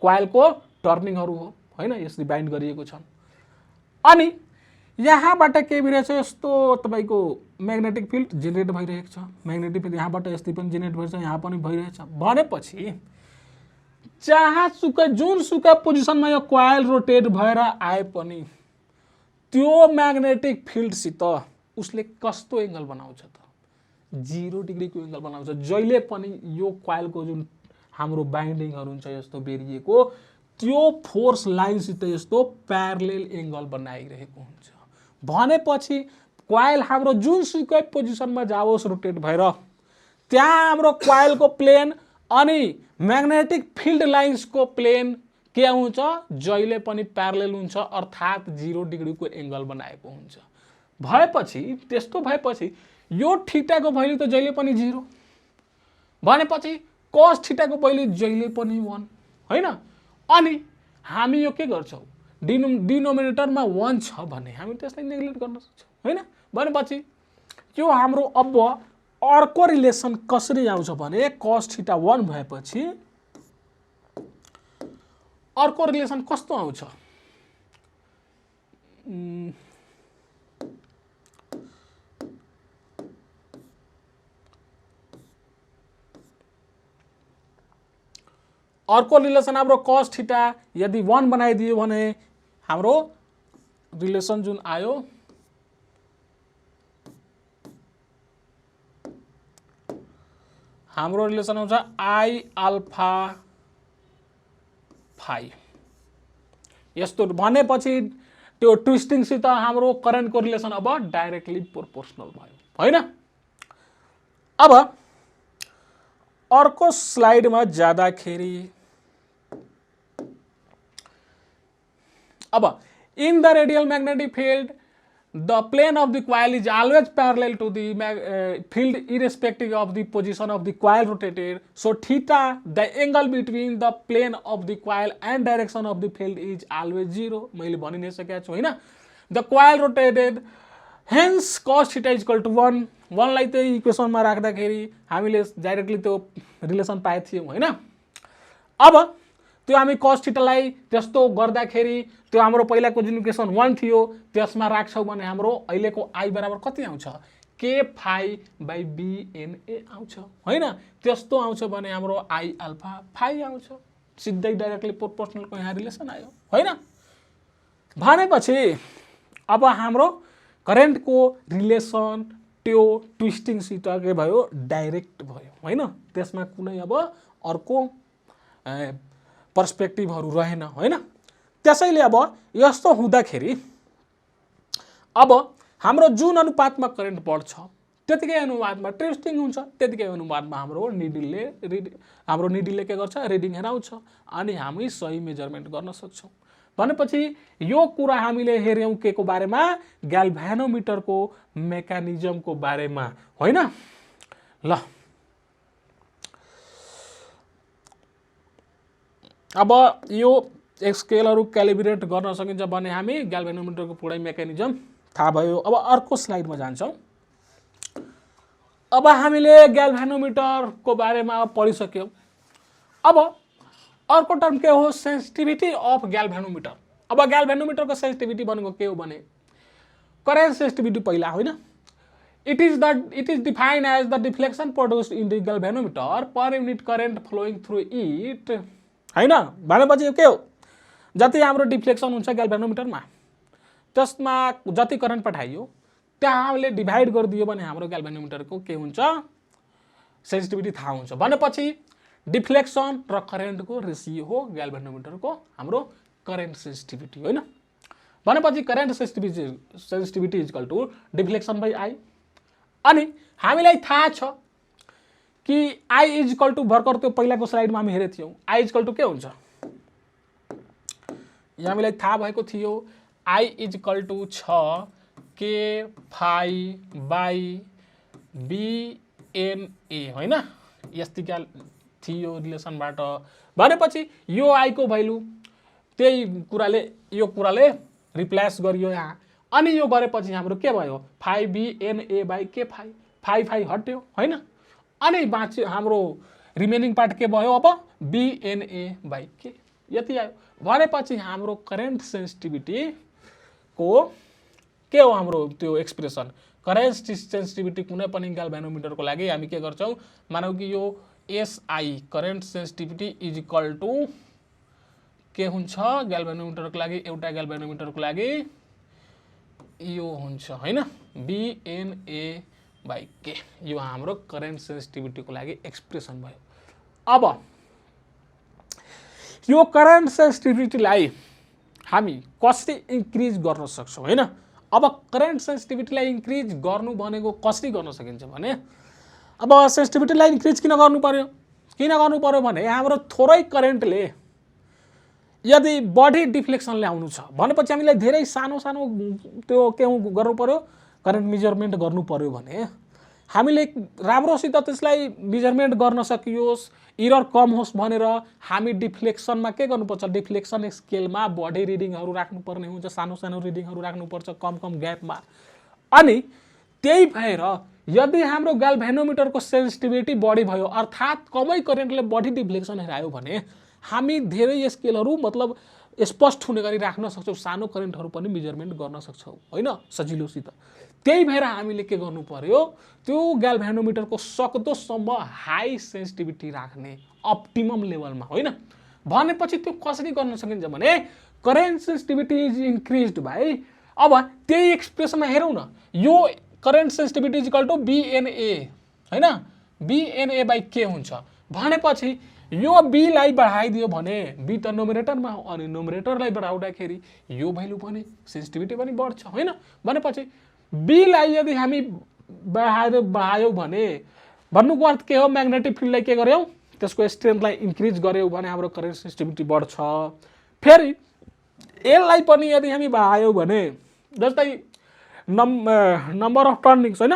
क्वाइलको टर्निङहरु हो, हैन। यसले बाइन्ड गरिएको छ। अनि यहाँबाट के भइरहेछ, यस्तो तपाईको म्याग्नेटिक फिल्ड जेनेरेट भइरहेको छ। म्याग्नेटिक फिल्ड यहाँबाट यस्तै पनि जेनेरेट भइरहेछ, यहाँ पनि भइरहेछ। भनेपछि जहाँसुकै जुनसुकै पोजिसनमा यो क्वाइल रोटेट भएर आए पनि त्यो म्याग्नेटिक फिल्डसित उसले कस्तो एंगल बनाउँछ त, 0 डिग्रीको एङ्गल बनाउँछ। जहिले पनि यो क्वाइलको जुन हाम्रो बाइन्डिङहरू हुन्छ यस्तो बेरिएको त्यो फोर्स लाइनसित यस्तो प्यारलेल एङ्गल बनाइरहेको हुन्छ भनेपछि क्वाइल हाम्रो जुनसुकै पोजिसनमा जाओस् रोटेट भएर त्यहाँ हाम्रो क्वाइलको प्लेन अनि म्याग्नेटिक फिल्ड लाइन्सको प्लेन के हुन्छ जहिले पनि प्यारलेल हुन्छ अर्थात् 0 डिग्रीको एङ्गल बनाएको हुन्छ। भएपछि त्यस्तो भएपछि यो थीटाको भ्यालु त जहिले पनि 0 भनेपछि cos थीटाको भ्यालु जहिले पनि 1 हैन। अनि हामी यो के गर्छौं डिनोमिनेटरमा 1 छ भने हामी त्यसलाई नेग्लेक्ट गर्न सक्छौं हैन। भनेपछि यो हाम्रो अब अर्को रिलेसन कसरी आउँछ भने cos थीटा 1 भएपछि अर्को रिलेसन कस्तो आउँछ अर्को रिलेसन हाम्रो cos थीटा यदि 1 बनाइदियो भने हाम्रो रिलेसन जुन आयो हाम्रो रिलेसन आउँछ I अल्फा फाइ। यस्तो भनेपछि त्यो ट्विस्टिङ सित हाम्रो करेन्टको रिलेसन अब डाइरेक्टली प्रोपोर्सनल भयो हैन। अब अर्को स्लाइडमा जाँदाखेरि अब in the radial magnetic field the plane of the coil is always parallel to the field irrespective of the position of the coil rotated. So theta, the angle between the plane of the coil and direction of the field is always 0. मैले भनि नै सकेको छु हैन। The coil rotated, hence cos theta is equal to 1. 1 लाई चाहिँ इक्वेसनमा राख्दाखेरि हामीले डाइरेक्टली त्यो रिलेसन पाएको थियौं हैन। अब त्यो हामी cos थीटा लाई त्यस्तो गर्दाखेरि त्यो हाम्रो पहिलाको जुन इक्वेसन 1 थियो त्यसमा राख्छौं भने हाम्रो अहिलेको I बराबर कति आउँछ k phi by bna आउँछ हैन। त्यस्तो आउँछ भने हाम्रो I अल्फा फाइ आउँछ सिधै डाइरेक्टली प्रोपोर्सनलको यहाँ रिलेसन आयो हैन। भनेपछि अब हाम्रो करेन्टको रिलेसन त्यो ट्विस्टिङ सित के भयो डाइरेक्ट भयो हैन। त्यसमा कुनै अब अर्को पर्सपेक्टिभहरु रहेन हैन। त्यसैले अब यस्तो हुँदाखेरि अब हाम्रो जुन अनुपातमा करेन्ट बढ्छ त्यतिकै अनुपातमा ट्विस्टिङ हुन्छ त्यतिकै अनुपातमा हाम्रो निडलले के गर्छ रिडिङ हेराउँछ अनि हामी सही मेजरमेन्ट गर्न सक्छौं। भनेपछि यो कुरा हामीले हेर्यौं के को बारेमा ग्याल्भ्यानोमिटरको मेकानिजमको बारेमा हैन। ल अब यो स्केलहरु क्यालिब्रेट गर्न सकिन्छ भने हामी ग्याल्भ्यानोमिटरको पुरै मेकानिजम थाहा भयो। अब अर्को स्लाइडमा जान्छौं। अब हामीले ग्याल्भ्यानोमिटरको बारेमा पढिसक्यौं। अब अर्को टर्म के हो सेन्सिटिभिटी अफ ग्याल्भ्यानोमिटर। अब ग्याल्भ्यानोमिटरको सेन्सिटिभिटी भनेको के हो भने करेन्ट सेन्सिटिभिटी पहिला होइन। It is defined as the deflection produced in the galvanometer per unit current flowing through it हैन। भनेपछि के हो जति हाम्रो डिफ्लेक्सन हुन्छ ग्याल्भ्यानोमिटरमा त्यसमा जति करेन्ट पठाइयो त्यसले डिभाइड गरिदियो भने हाम्रो ग्याल्भ्यानोमिटरको के हुन्छ सेन्सिटिभिटी थाहा हुन्छ। भनेपछि डिफ्लेक्सन र करेन्टको रेशियो हो ग्याल्भ्यानोमिटरको हाम्रो करेन्ट सेन्सिटिभिटी हैन। भनेपछि current sensitivity is equal to deflection by I। अनि हामीलाई थाहा छ कि I इज इक्वल टु भर्खर त्यो पहिलाको स्लाइडमा हामी हेरेको थियौं I इज इक्वल टु के हुन्छ यहाँ हामीलाई थाहा भएको थियो I इज इक्वल टु छ k phi by bna हैन। यस्तिका थियो रिलेसनबाट। भनेपछि यो I को भ्यालु त्यही कुराले रिप्लेस गरियो यहाँ अनि यो गरेपछि हाम्रो के भयो phi bna by k phi phi हट्यो हैन। अनि बाँच्यो हाम्रो रिमेनिङ पार्ट के भयो अब bna by k यति आयो। भनेपछि हाम्रो करेन्ट सेन्सिटिभिटी को के हो हाम्रो त्यो एक्सप्रेसन करेन्ट सेन्सिटिभिटी कुनै पनि ग्याल्भ्यानोमिटरको लागि हामी के गर्छौं मानौ कि यो SI current sensitivity is equal to के हुन्छ ग्याल्भ्यानोमिटरको लागि एउटा ग्याल्भ्यानोमिटरको लागि यो हुन्छ हैन bna बाई के। यो हाम्रो करेन्ट सेन्सिटिभिटीको लागि एक्सप्रेसन भयो। अब यो करेन्ट सेन्सिटिभिटीलाई हामी कसरी इन्क्रिज गर्न सक्छौँ हैन। अब करेन्ट सेन्सिटिभिटीलाई इन्क्रिज गर्नु भनेको कसरी गर्न सकिन्छ भने, अब सेन्सिटिभिटीलाई इन्क्रिज किन गर्नु पर्यो भने हाम्रो थोरै करेन्टले यदि बढी डिफ्लेक्सन ल्याउनु छ भनेपछि हामीलाई धेरै सानो सानो त्यो के गर्नु पर्यो, करेन्ट मेजरमेन्ट गर्नु पर्यो भने हामीले राम्रोसित त्यसलाई मेजरमेन्ट गर्न सकियोस्, इरर कम होस् भनेर हामी डिफ्लेक्सनमा के गर्नुपर्छ, डिफ्लेक्सन स्केलमा बढी रिडिङहरू राख्नुपर्ने हुन्छ, सानो सानो रिडिङहरू राख्नुपर्छ कम कम ग्यापमा। अनि त्यही भएर यदि हाम्रो ग्याल्भेनोमिटरको सेन्सिटिभिटी बढी भयो अर्थात् कमै करेन्टले बढी डिफ्लेक्सन हेरायो भने हामी धेरै स्केलहरू मतलब स्पष्ट हुने गरी राख्न सक्छौँ, सानो करेन्टहरू पनि मेजरमेन्ट गर्न सक्छौँ हैन सजिलोसित। त्यही भएर हामीले के गर्नु पर्यो, त्यो ग्याल्भेनोमिटरको सक्दोसम्म हाई सेन्सिटिभिटी राख्ने अप्टिमम लेभलमा हैन। भनेपछि त्यो कसरी गर्न सकिन्छ भने current sensitivity is increased by, अब त्यही एक्सप्रेसनमा हेरौँ न, यो current sensitivity is equal to BNA हैन, बिएनए बाई के हुन्छ भनेपछि यो बीलाई बढाइदियो भने बी त नोमिनेटरमा हो अनि नोमिनेटरलाई बढाउँदाखेरि यो भ्यालु पनि सेन्सिटिभिटी पनि बढ्छ हैन। भनेपछि बीलाई यदि हामी बढायौँ भने भन्नुको अर्थ के हो, म्याग्नेटिक फिल्डलाई के गर्यौँ, त्यसको स्ट्रेन्थलाई इन्क्रिज गर्यौँ भने हाम्रो करेन्ट सेन्सिटिभिटी बढ्छ। फेरि यसलाई पनि यदि हामी बढायौँ भने जस्तै नम्बर अफ टर्निङ्स हैन,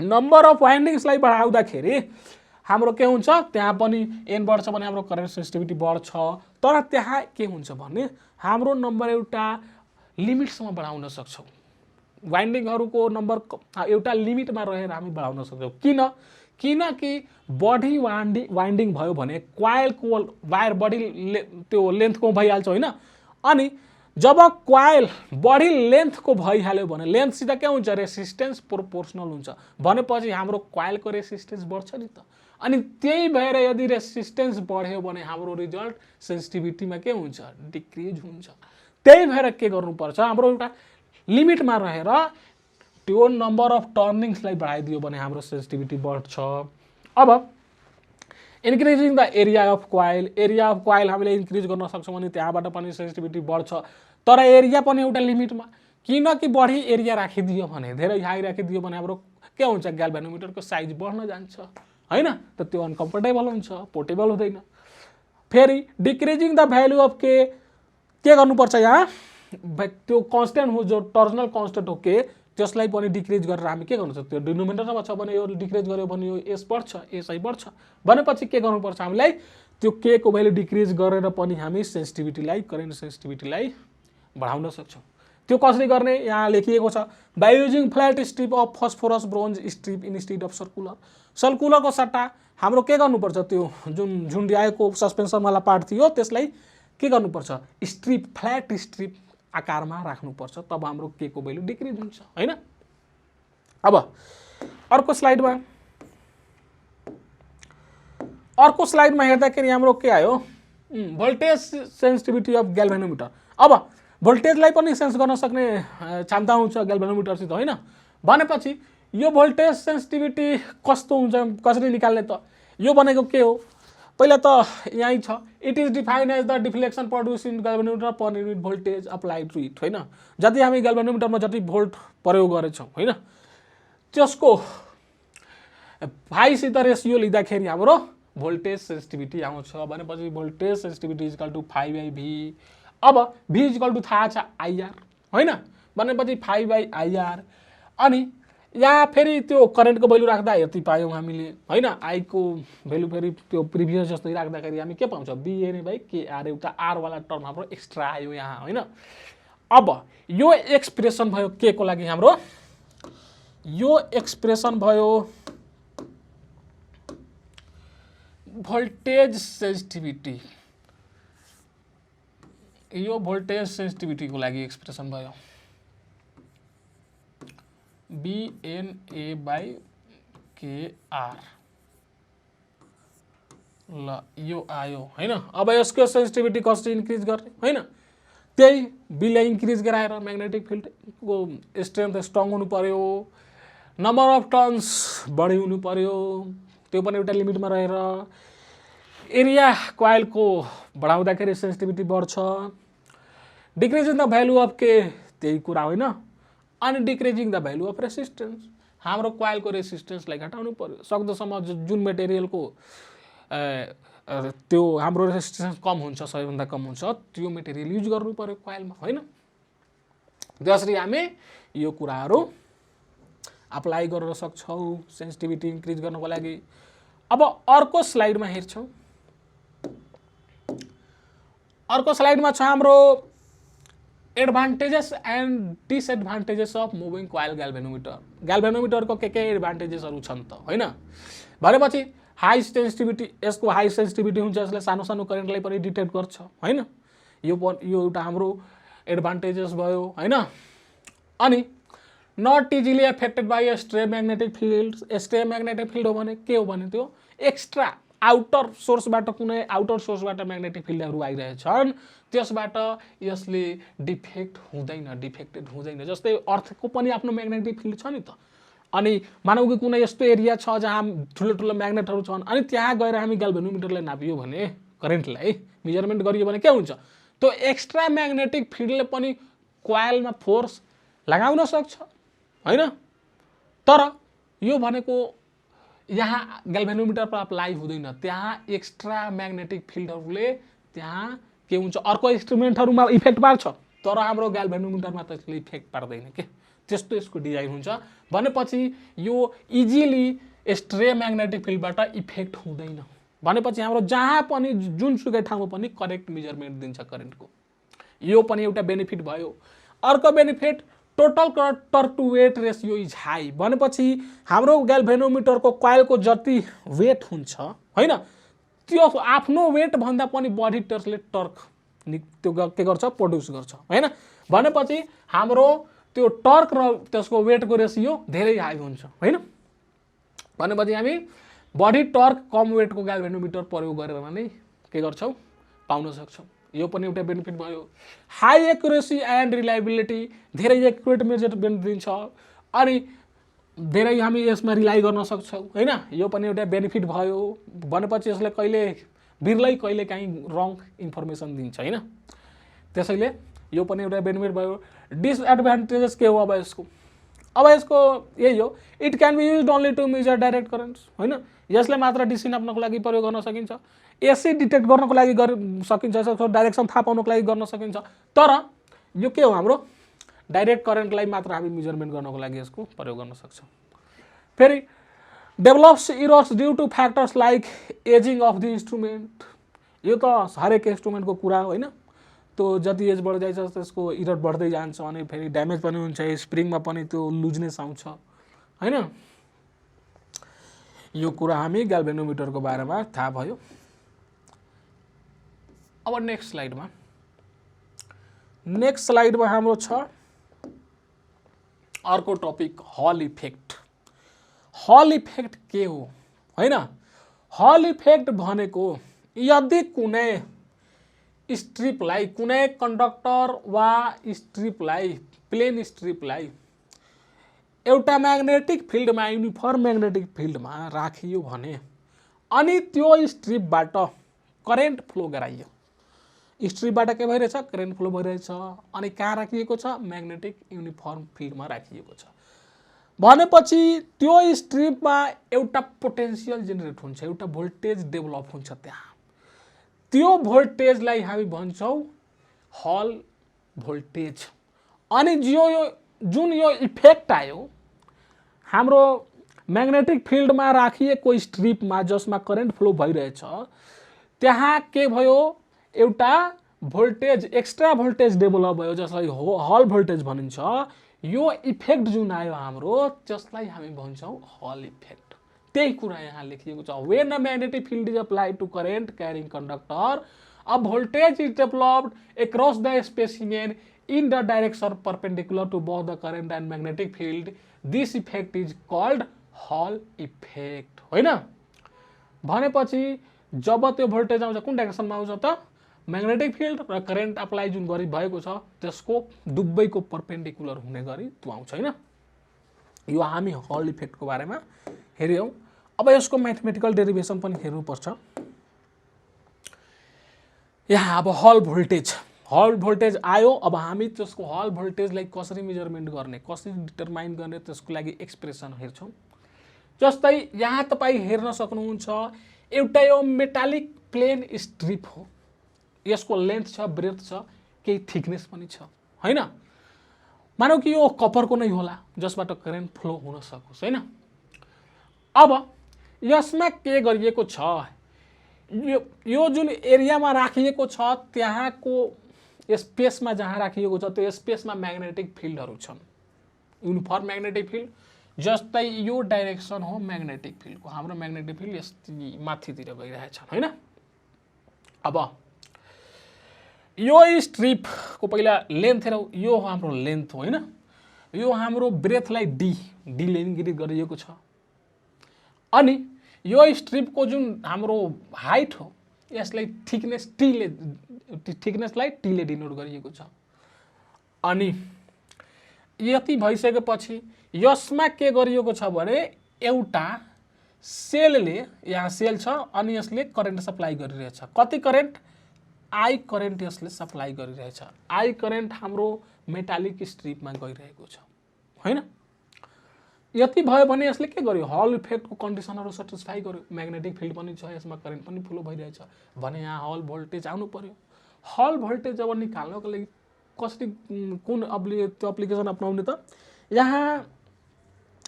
नम्बर अफ वाइन्डिङ्सलाई बढाउँदाखेरि हाम्रो के हुन्छ, त्यहाँ पनि एन बढ्छ भने हाम्रो करेन्ट सेन्सिटिभिटी बढ्छ। तर त्यहाँ के हुन्छ भने हाम्रो नम्बर एउटा लिमिटसम्म बढाउन सक्छौँ, वाइन्डिङहरूको नम्बर एउटा लिमिटमा रहेर हामी बढाउन सक्छौँ। किनकि बढी वाइन्डिङ भयो भने क्वाइलको वायर बढी त्यो लेन्थको भइहाल्छ होइन। अनि जब क्वाइल बढी लेन्थको भइहाल्यो भने लेन्थसित के हुन्छ, रेसिस्टेन्स प्रोपोर्सनल हुन्छ भनेपछि हाम्रो क्वाइलको रेसिस्टेन्स बढ्छ नि त। अनि त्यही भएर यदि रेसिस्टेन्स बढ्यो भने हाम्रो रिजल्ट सेन्सिटिभिटीमा के हुन्छ, डिक्रिज हुन्छ। त्यही भएर के गर्नुपर्छ, हाम्रो एउटा लिमिटमा रहेर त्यो नम्बर अफ टर्निङ्सलाई बढाइदियो भने हाम्रो सेन्सिटिभिटी बढ्छ। अब increasing the area of coil हामीले इन्क्रिज गर्न सक्छौँ भने त्यहाँबाट पनि सेन्सिटिभिटी बढ्छ। तर एरिया पनि एउटा लिमिटमा, किनकि बढी एरिया राखिदियो भने, धेरै हाई राखिदियो भने हाम्रो के हुन्छ, ग्याल्भेनोमिटरको साइज बढ्न जान्छ हैन, त त्यो अनकम्फर्टेबल हुन्छ, पोर्टेबल हुँदैन। फेरि डिक्रिजिङ द भ्यालु अफ के गर्नुपर्छ, यहाँ त्यो कन्स्टेन्ट हो जो टर्मिनल कन्स्टेन्ट हो के, त्यसलाई पनि डिक्रिज गरेर हामी के गर्नु सक्छ, त्यो डिनोमिनेटरमा छ भने यो डिक्रिज गर्यो भने यो एस बढ्छ, एसआई बढ्छ भनेपछि के गर्नुपर्छ, हामीलाई त्यो के को भ्यालु डिक्रिज गरेर पनि हामी सेन्सिटिभिटीलाई, करेन्ट सेन्सिटिभिटीलाई बढाउन सक्छौँ। त्यो कसरी गर्ने यहाँ लेखिएको छ, by using flat strip of phosphorus bronze strip instead of circular. सर्कुलरको सट्टा हाम्रो के गर्नुपर्छ, त्यो जुन झुन्ड्याएको सस्पेन्सनवाला पार्ट थियो त्यसलाई के गर्नुपर्छ, स्ट्रिप फ्ल्याट स्ट्रिप आकारमा राख्नुपर्छ, तब हाम्रो के को भ्यालु डिक्रिज हुन्छ हैन। अब अर्को स्लाइडमा हेर्दाखेरि हाम्रो के आयो, भोल्टेज सेन्सिटिभिटी अफ ग्याल्भेनोमिटर। अब भोल्टेजलाई पनि सेन्स गर्न सक्ने क्षमता हुन्छ ग्याल्भेनोमिटरसित होइन। भनेपछि यो भोल्टेज सेन्सिटिभिटी कस्तो हुन्छ, कसरी निकाल्ने त, यो भनेको के हो, पहिला त यहीँ छ, it is defined as the deflection produce in galvanometer per unit voltage applied to it होइन। जति हामी ग्याल्भेनोमिटरमा जति भोल्ट प्रयोग गरेछौँ होइन, त्यसको फाइसित रेसियो लिँदाखेरि हाम्रो भोल्टेज सेन्सिटिभिटी आउँछ। भनेपछि voltage sensitivity is equal to 5/V। अब V इज इक्वल टु थाहा छ आइआर होइन, भनेपछि 5/IR। अनि यहाँ फेरि त्यो करेन्टको भ्यालु राख्दा यति पायौँ हामीले होइन, आईको भ्यालु फेरि त्यो प्रिभियस जस्तै राख्दाखेरि हामी के पाउँछ, BNA/KR, एउटा आरवाला टर्म हाम्रो एक्स्ट्रा आयो यहाँ होइन। अब यो एक्सप्रेसन भयो के को लागि, हाम्रो यो एक्सप्रेसन भयो भोल्टेज सेन्सिटिभिटी, यो भोल्टेज सेन्सिटिभिटीको लागि एक्सप्रेसन भयो BNA/KR। ल यो आयो होइन। अब यसको सेन्सिटिभिटी कसरी इन्क्रिज गर्ने होइन, त्यही बीलाई इन्क्रिज गराएर म्याग्नेटिक फिल्डको स्ट्रेन्थ स्ट्रङ हुनु पर्यो, नम्बर अफ टर्न्स बढी हुनु पर्यो, त्यो पनि एउटा लिमिटमा रहेर। एरिया कोइलको बढाउँदाखेरि सेन्सिटिभिटी बढ्छ। डिक्रिजिङ द भ्यालु अफ के, त्यही कुरा होइन। अनि decreasing the value of resistance, हाम्रो कोइलको रेसिस्टेन्सलाई घटाउनु पर्यो। सक्दोसम्म जुन मेटेरियलको त्यो हाम्रो रेसिस्टेन्स कम हुन्छ, सबैभन्दा कम हुन्छ, त्यो मेटेरियल युज गर्नु पर्यो कोइलमा, होइन। त्यसरी हामी यो कुराहरू अप्लाई गर्न सक्छौँ सेन्सिटिभिटी इन्क्रिज गर्नको लागि। अब अर्को स्लाइडमा हेर्छौँ। अर्को स्लाइडमा छ हाम्रो advantages and disadvantages of moving coil galvanometer. ग्याल्भेनोमिटरको के एडभान्टेजेसहरू छन् त, होइन। भनेपछि हाई सेन्सिटिभिटी, यसको हाई सेन्सिटिभिटी हुन्छ, यसले सानो सानो करेन्टलाई पनि डिटेक्ट गर्छ, होइन। यो एउटा हाम्रो एडभान्टेजेस भयो, होइन। अनि not easily affected by extreme magnetic field. Extreme magnetic field हो भने के हो भने त्यो एक्स्ट्रा आउटर सोर्सबाट, कुनै आउटर सोर्सबाट म्याग्नेटिक फिल्डहरू आइरहेछन्, त्यसबाट यसले डिफेक्टेड हुँदैन। जस्तै अर्थको पनि आफ्नो म्याग्नेटिक फिल्ड छ नि त। अनि मानौ कि कुनै यस्तो एरिया छ जहाँ ठुलो ठुलो म्याग्नेटहरू छन्, अनि त्यहाँ गएर हामी ग्याल्भेनोमिटरले नापियो भने, करेन्टलाई मेजरमेन्ट गरियो भने के हुन्छ, त्यो एक्स्ट्रा म्याग्नेटिक फिल्डले पनि कोइलमा फोर्स लगाउन सक्छ, होइन। तर यो भनेको यहाँ ग्याल्भेनोमिटरमा अप्लाई हुँदैन, त्यहाँ एक्स्ट्रा म्याग्नेटिक फिल्डहरूले त्यहाँ के हुन्छ, अर्को इन्स्ट्रुमेन्टहरूमा इफेक्ट पार्छ, तर हाम्रो ग्याल्भेनोमिटरमा त त्यसले इफेक्ट पार्दैन के। त्यस्तो यसको डिजाइन हुन्छ। भनेपछि यो इजिली एक्स्ट्रा म्याग्नेटिक फिल्डबाट इफेक्ट हुँदैन। भनेपछि हाम्रो जहाँ पनि जुनसुकै ठाउँमा पनि करेक्ट मेजरमेन्ट दिन्छ करेन्टको। यो पनि एउटा बेनिफिट भयो। अर्को benefit, total torque to weight ratio is high. भनेपछि हाम्रो ग्याल्भेनोमिटरको कोइलको जति वेट हुन्छ, होइन, त्यो आफ्नो वेट भन्दा पनि बढी त्यसले टर्क त्यो के गर्छ, प्रड्युस गर्छ, होइन। भनेपछि हाम्रो त्यो टर्क र त्यसको वेटको रेसियो धेरै हाई हुन्छ, होइन। भनेपछि हामी बढी टर्क कम वेटको ग्याल्भेनोमिटर प्रयोग गरेर नै के गर्छौँ, पाउन सक्छौँ। यो पनि एउटा बेनिफिट भयो। हाई एक्युरेसी एन्ड रिलायबिलिटी, धेरै एक्युरेट मेजरमेन्ट दिन्छ अनि धेरै हामी यसमा रिलाइ गर्न सक्छौँ, होइन। यो पनि एउटा बेनिफिट भयो। भनेपछि यसले कहिले बिरलै कहिले काहीँ रङ इन्फर्मेसन दिन्छ, होइन। त्यसैले यो पनि एउटा बेनिफिट भयो। डिसएडभान्टेजेस के हो अब यसको? अब यसको यही हो, it can be use only to measure direct currents, होइन। यसले मात्र डिसी नाप्नको लागि प्रयोग गर्न सकिन्छ, एसी डिटेक्ट गर्नको लागि सकिन्छ, यसको डाइरेक्सन थाहा पाउनको लागि गर्न सकिन्छ। तर यो के हो, हाम्रो डाइरेक्ट करेन्टलाई मात्र हामी मेजरमेन्ट गर्नको लागि यसको प्रयोग गर्न सक्छौँ। फेरि develops errors due to factors like ageing of the instrument. यो त हरेक इन्स्ट्रुमेन्टको कुरा हो, होइन। त्यो जति एज बढ्दै जान्छ त्यसको इरर बढ्दै जान्छ, अनि फेरि ड्यामेज पनि हुन्छ, स्प्रिङमा पनि त्यो लुजनेस आउँछ, होइन। यो कुरा हामी ग्याल्भेनोमिटरको बारेमा थाहा भयो। अब नेक्स्ट स्लाइडमा हाम्रो छ अर्को टपिक, हल इफेक्ट। हल इफेक्ट के हो, होइन। हल इफेक्ट भनेको यदि कुनै स्ट्रिपलाई, कुनै कन्डक्टर वा स्ट्रिपलाई, प्लेन स्ट्रिपलाई एउटा म्याग्नेटिक फिल्डमा, युनिफर्म म्याग्नेटिक फिल्डमा राखियो भने अनि त्यो स्ट्रिपबाट करेन्ट फ्लो गराइयो, स्ट्रिपबाट के भइरहेछ, करेन्ट फ्लो भइरहेछ, अनि कहाँ राखिएको छ, म्याग्नेटिक युनिफर्म फिल्डमा राखिएको छ। भनेपछि त्यो स्ट्रिपमा एउटा पोटेन्सियल जेनेरेट हुन्छ, एउटा भोल्टेज डेभलप हुन्छ त्यहाँ। त्यो भोल्टेजलाई हामी भन्छौँ हल भोल्टेज। अनि जुन यो इफेक्ट आयो हाम्रो म्याग्नेटिक फिल्डमा राखिएको स्ट्रिपमा जसमा करेन्ट फ्लो भइरहेछ, त्यहाँ के भयो, एउटा भोल्टेज, एक्स्ट्रा भोल्टेज डेभलप भयो, जसलाई हल भोल्टेज भनिन्छ। यो इफेक्ट जुन आयो हाम्रो, त्यसलाई हामी भन्छौँ हल इफेक्ट। त्यही कुरा यहाँ लेखिएको छ। When a magnetic field is applied to current carrying conductor, a voltage is developed across the specimen in the direction perpendicular to both the current and magnetic field. This effect is called Hall effect, होइन। भनेपछि जब त्यो voltage आउँछ कुन डाइरेक्सनमा आउँछ त, magnetic field र current apply जुन गरी भएको छ त्यसको दुवैको परपेन्डिकुलर हुने गरी त्यो आउँछ, होइन। यो हामी हल इफेक्टको बारेमा हेऱ्यौँ। अब यसको म्याथमेटिकल डेरिभेसन पनि हेर्नुपर्छ। यहाँ अब हल भोल्टेज आयो। अब हामी त्यसको हल भोल्टेजलाई कसरी मेजरमेन्ट गर्ने, कसरी डिटरमाइन गर्ने, त्यसको लागि एक्सप्रेसन हेर्छौँ। जस्तै यहाँ तपाईँ हेर्न सक्नुहुन्छ, एउटा यो मेटालिक प्लेन स्ट्रिप हो। यसको लेन्थ छ, ब्रेथ छ, केही थिकनेस पनि छ, होइन? मानौ कि यो कपरको नै होला जसबाट करेन्ट फ्लो हुन सकोस्, होइन? अब यसमा के गरिएको छ, यो जुन एरियामा राखिएको छ त्यहाँको स्पेसमा जहाँ राखिएको छ त्यो स्पेसमा म्याग्नेटिक फिल्डहरू छन्, युनिफर्म म्याग्नेटिक फिल्ड। जस्तै यो डाइरेक्सन हो म्याग्नेटिक फिल्डको, हाम्रो म्याग्नेटिक फिल्ड यस्तै माथितिर गइरहेछ, होइन? अब यो स्ट्रिपको पहिला लेन्थ हेरौँ। यो हाम्रो लेन्थ हो, होइन? यो हाम्रो ब्रेथलाई डी इंगित गरिएको छ। अनि यो स्ट्रिपको जुन हाम्रो हाइट हो यसलाई थिकनेसलाई टीले डिनोट गरिएको छ। अनि यति भइसकेपछि यसमा के गरिएको छ भने एउटा सेलले, यहाँ सेल छ अनि यसले करेन्ट सप्लाई गरिरहेछ। कति करेन्ट? आई करेन्ट यसले सप्लाई गरिरहेछ। आई करेन्ट हाम्रो मेटालिक स्ट्रिपमा गइरहेको छ, होइन? यति भयो भने यसले के गर्यो, हल इफेक्टको कन्डिसनहरू सेटिस्फाई गर्यो। म्याग्नेटिक फिल्ड पनि छ, यसमा करेन्ट पनि फ्लो भइरहेछ भने यहाँ हल भोल्टेज आउनु पर्यो। हल भोल्टेज अब निकाल्नको लागि कसरी कुन त्यो एप्लिकेसन अपनाउने त? यहाँ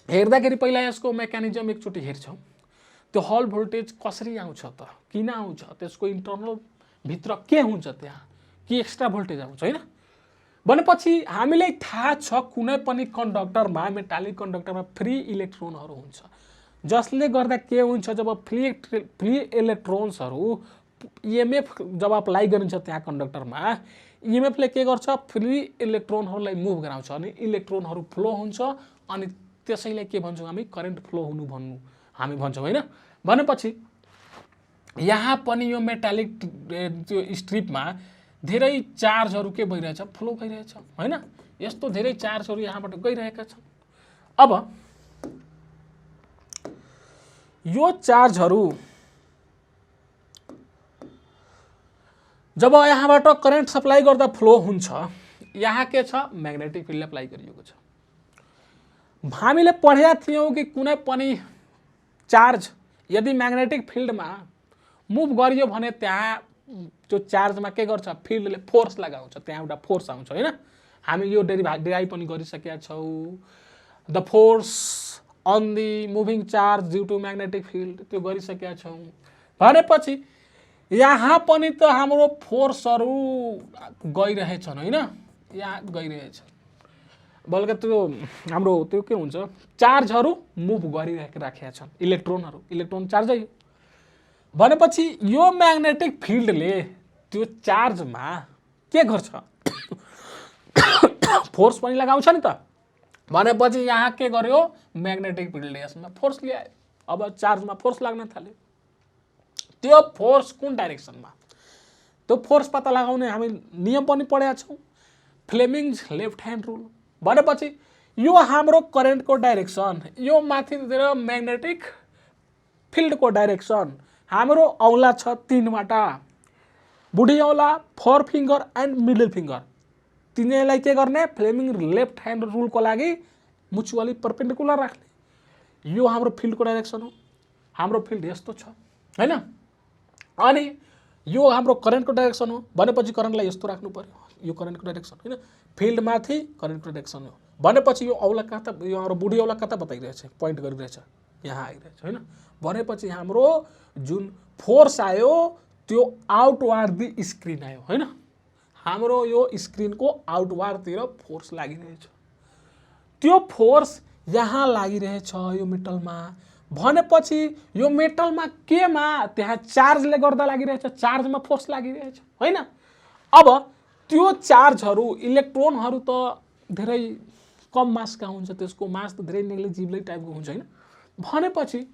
हेर्दाखेरि पहिला यसको मेकानिजम एकचोटि हेर्छौँ। त्यो हल भोल्टेज कसरी आउँछ त, किन आउँछ, त्यसको इन्टरनल भित्र के हुन्छ, त्यहाँ के एक्स्ट्रा भोल्टेज आउँछ, होइन? भनेपछि हामीलाई थाहा छ कुनै पनि कन्डक्टरमा, मेटालिक कन्डक्टरमा फ्री इलेक्ट्रोनहरू हुन्छ, जसले गर्दा के हुन्छ, जब फ्री इलेक्ट्रोन्सहरू इएमएफ जब अप्लाई गरिन्छ त्यहाँ कन्डक्टरमा, इएमएफले के गर्छ, फ्री इलेक्ट्रोनहरूलाई मुभ गराउँछ अनि इलेक्ट्रोनहरू फ्लो हुन्छ। अनि त्यसैलाई के भन्छौँ हामी, करेन्ट फ्लो हुनु हामी भन्छौँ, होइन? भनेपछि यहाँ पनि यो मेटालिक त्यो स्ट्रिपमा धेरै चार्जहरू के भइरहेछ, फ्लो भइरहेछ, होइन? यस्तो धेरै चार्जहरू यहाँबाट गइरहेका छन्। अब यो चार्जहरू जब यहाँबाट करेन्ट सप्लाई गर्दा फ्लो हुन्छ, यहाँ के छ, म्याग्नेटिक फिल्ड अप्लाई गरिएको छ। हामीले पढेका थियौँ कि कुनै पनि चार्ज यदि म्याग्नेटिक फिल्डमा मुभ गरियो भने त्यहाँ त्यो चार्जमा के गर्छ, फिल्डले फोर्स लगाउँछ, त्यहाँ एउटा फोर्स आउँछ, होइन? हामी यो डेराइभ पनि गरिसकेका छौँ, the force on the moving charge due to magnetic field, त्यो गरिसकेका छौँ। भनेपछि यहाँ पनि त हाम्रो फोर्सहरू गइरहेछन्, होइन? यहाँ गइरहेछन्, बल्कि त्यो हाम्रो त्यो के हुन्छ, चार्जहरू मुभ गरिराखेका छन्, इलेक्ट्रोन चार्जै हो। भनेपछि यो म्याग्नेटिक फिल्डले त्यो चार्जमा के गर्छ, फोर्स पनि लगाउँछ नि त। भनेपछि यहाँ के गर्यो, म्याग्नेटिक फिल्डले यसमा फोर्स ल्यायो। अब चार्जमा फोर्स लाग्न थाल्यो। त्यो फोर्स कुन डाइरेक्सनमा, त्यो फोर्स पत्ता लगाउने हामी नियम पनि पढेका छौँ, फ्लेमिङ्ग्स लेफ्ट ह्यान्ड रुल। भनेपछि यो हाम्रो करेन्टको डाइरेक्सन, यो माथितिर म्याग्नेटिक फिल्डको डाइरेक्सन। हाम्रो औँला छ 3वटा, बुढी औँला, forefinger and middle finger. तिनीलाई के गर्ने, फ्लेमिङ लेफ्ट ह्यान्ड रुलको लागि म्युचुअली परपेन्डिकुलर राख्ने। यो हाम्रो फिल्डको डाइरेक्सन हो। हाम्रो फिल्ड यस्तो छ, होइन? अनि यो हाम्रो करेन्टको डाइरेक्सन हो। भनेपछि करेन्टलाई यस्तो राख्नु पर्यो, यो करेन्टको डाइरेक्सन, होइन? फिल्ड माथि करेन्टको डाइरेक्सन हो। भनेपछि यो औँला कता, यो हाम्रो बुढी औँला कता बताइरहेछ, पोइन्ट गरिरहेछ, यहाँ आइरहेछ, होइन? भनेपछि हाम्रो जुन फोर्स आयो त्यो आउटवार्ड दि स्क्रिन आयो, होइन? हाम्रो यो स्क्रिनको आउटवार्डतिर फोर्स लागिरहेछ। त्यो फोर्स यहाँ लागिरहेछ यो मेटलमा। भनेपछि यो मेटलमा केमा, त्यहाँ चार्जले गर्दा लागिरहेछ, चार्जमा फोर्स लागिरहेछ, होइन? अब त्यो चार्जहरू, इलेक्ट्रोनहरू त धेरै कम मासका हुन्छ, त्यसको मास त धेरै नेग्लिजिबल टाइपको हुन्छ, होइन? भनेपछि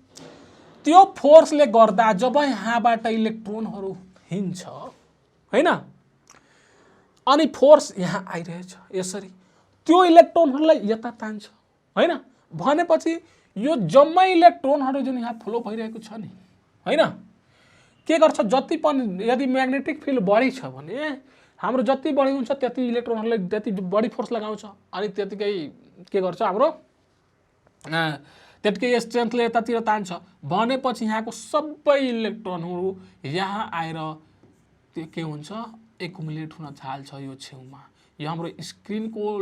त्यो फोर्सले गर्दा जब यहाँबाट इलेक्ट्रोनहरू हिँड्छ, होइन? अनि फोर्स यहाँ आइरहेछ यसरी, त्यो इलेक्ट्रोनहरूलाई यता तान्छ, होइन? भनेपछि यो जम्मै इलेक्ट्रोनहरू जुन यहाँ फ्लो भइरहेको छ नि हैन के गर्छ जति पनि यदि म्याग्नेटिक फिल्ड बढी छ भने हाम्रो जति बढी हुन्छ त्यति इलेक्ट्रोनहरूले त्यति बढी फोर्स लगाउँछ अनि त्यतिकै के गर्छ हाम्रो त्यतिकै स्ट्रेन्थले यतातिर तान्छ भनेपछि यहाँको सबै इलेक्ट्रोनहरू यहाँ आएर त्यो के हुन्छ एकुमुलेट हुन थाल्छ यो छेउमा यो हाम्रो स्क्रिनको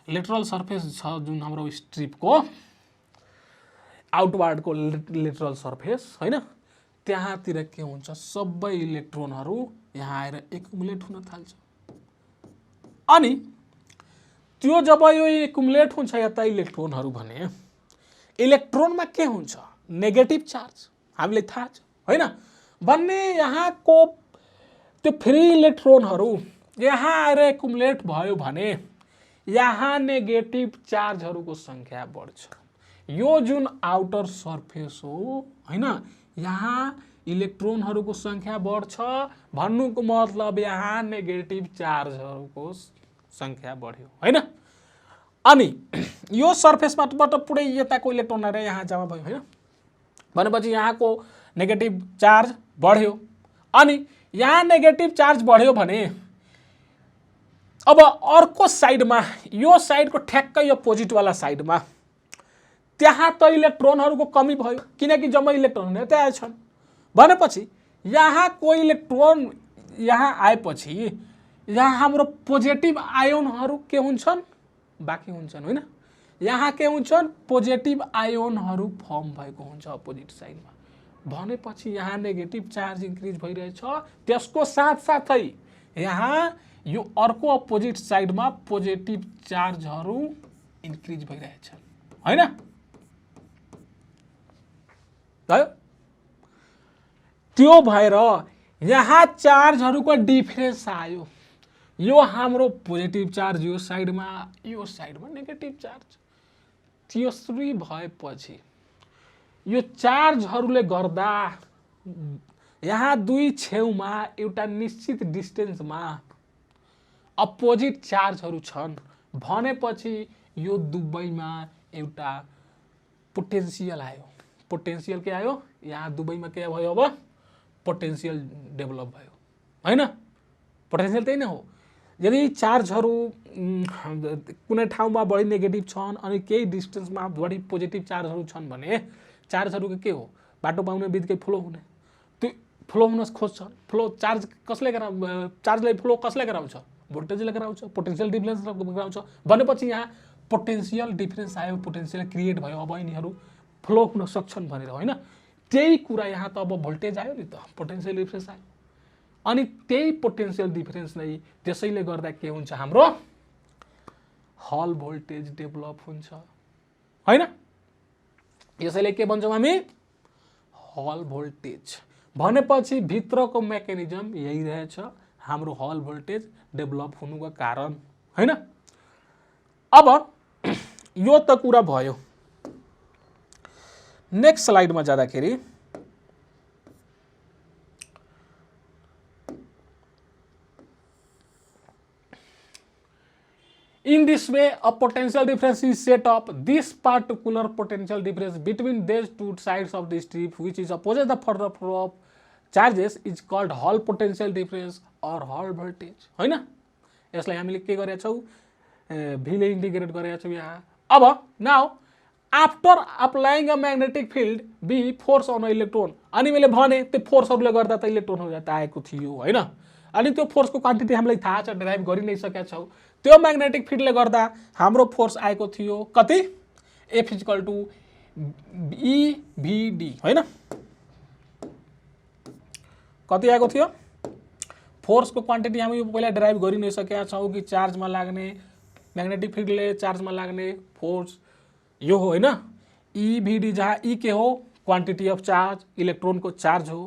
लेटरल सर्फेस छ जुन हाम्रो स्ट्रिपको आउटवार्डको लेटरल सर्फेस हैन त्यहाँतिर के हुन्छ सबै इलेक्ट्रोनहरू यहाँ आएर एकुमुलेट हुन थाल्छ अनि त्यो जब यो एकुमुलेट हुन्छ यता इलेक्ट्रोनहरू भने इलेक्ट्रोनमा के हुन्छ नेगेटिभ चार्ज हामीले थाहा छ हैन भन्ने यहाँको त्यो फ्री इलेक्ट्रोनहरू यहाँ आएर एकुमुलेट भयो भने यहाँ नेगेटिभ चार्जहरूको संख्या बढ्छ यो जुन आउटर सर्फेस हो हैन यहाँ इलेक्ट्रोनहरूको संख्या बढ्छ भन्नुको मतलब यहाँ नेगेटिभ चार्जहरूको संख्या बढ्यो हैन अनि यो सर्फेसबाट पुरै यताको इलेक्ट्रोनहरू यहाँ जम्मा भयो हैन भनेपछि यहाँको नेगेटिभ चार्ज बढ्यो अनि यहाँ नेगेटिभ चार्ज बढ्यो भने अब अर्को साइडमा यो साइडको ठ्याक्कै अपोजिट वाला साइडमा त्यहाँ त इलेक्ट्रोनहरूको कमी भयो किनकि जम्मै इलेक्ट्रोनहरू त्यहाँ छन् भनेपछि यहाँको इलेक्ट्रोन यहाँ आएपछि यहाँ हाम्रो पोजिटिभ आयोनहरू के हुन्छन् बाँकी हुन्छन् हैन यहाँ के हुन्छन् पोजिटिभ आयोनहरू फर्म भएको हुन्छ अपोजिट साइडमा भनेपछि यहाँ नेगेटिभ चार्ज इन्क्रिज भइरहेछ त्यसको साथसाथै यहाँ यो अर्को अपोजिट साइडमा पोजिटिभ चार्जहरू इन्क्रिज भइरहेछन् हैन त्यो भएर यहाँ चार्जहरूको डिफरेन्स आयो यो हाम्रो पोजिटिभ चार्ज यो साइडमा नेगेटिभ चार्ज त्यसरी भएपछि यो चार्जहरूले गर्दा यहाँ दुई छेउमा एउटा निश्चित डिस्टेन्समा अपोजिट चार्जहरू छन् भनेपछि यो दुवैमा एउटा पोटेन्सियल आयो पोटेन्सियल के आयो यहाँ दुवैमा के भयो अब पोटेन्सियल डेभलप भयो हैन पोटेन्सियल त्यही नै हो यदि चार्जहरू कुनै ठाउँमा बढी नेगेटिभ छन् अनि केही डिस्टेन्समा बढी पोजिटिभ चार्जहरू छन् भने चार्जहरूको के हो बाटो पाउने बित्तिकै फ्लो हुने त्यो फ्लो हुन खोज्छ फ्लो चार्ज कसले चार्जलाई फ्लो कसले गराउँछ भोल्टेजले गराउँछ पोटेन्सियल डिफरेन्स गराउँछ भनेपछि यहाँ पोटेन्सियल डिफरेन्स आयो पोटेन्सियल क्रिएट भयो अब यिनीहरू फ्लो हुन सक्छन् भनेर हैन त्यही कुरा यहाँ त अब भोल्टेज आयो नि त पोटेन्सियल डिफरेन्स आयो अनि त्यही पोटेन्सियल डिफरेन्स नै त्यसैले गर्दा के हुन्छ हाम्रो हल भोल्टेज डेभलप हुन्छ हैन यसैले के भन्छौँ हामी हल भोल्टेज भनेपछि भित्रको मेकानिजम यही रहेछ हाम्रो हल भोल्टेज डेभलप हुनुको कारण हैन अब यो त कुरा भयो नेक्स्ट स्लाइडमा जाँदाखेरि In this way, a potential difference is set up. This particular potential difference between these two sides of the strip, which is opposes the further flow of charges, is called Hall potential difference or Hall voltage. हैन यसलाई हामीले के गरेका छौं v ले integrate गरेका छौं यहाँ अब now after applying a magnetic field b force on electron अनि मैले भने त्यो फोर्सहरुले गर्दा त इलेक्ट्रोनहरु यता आएको थियो हैन अनि त्यो फोर्सको क्वान्टिटी हामीलाई थाहा छ डेराइभ गरि नै सकेका छौं त्यो म्याग्नेटिक फिल्डले गर्दा हाम्रो फोर्स आएको थियो कति F = EVD हैन कति आएको थियो फोर्सको क्वान्टिटी हामी यो पहिला डेराइभ गरि नै सकेका छौं कि चार्जमा लाग्ने म्याग्नेटिक फिल्डले चार्जमा लाग्ने फोर्स यो हो हैन EVD जहाँ E के हो क्वान्टिटी अफ चार्ज इलेक्ट्रोनको चार्ज हो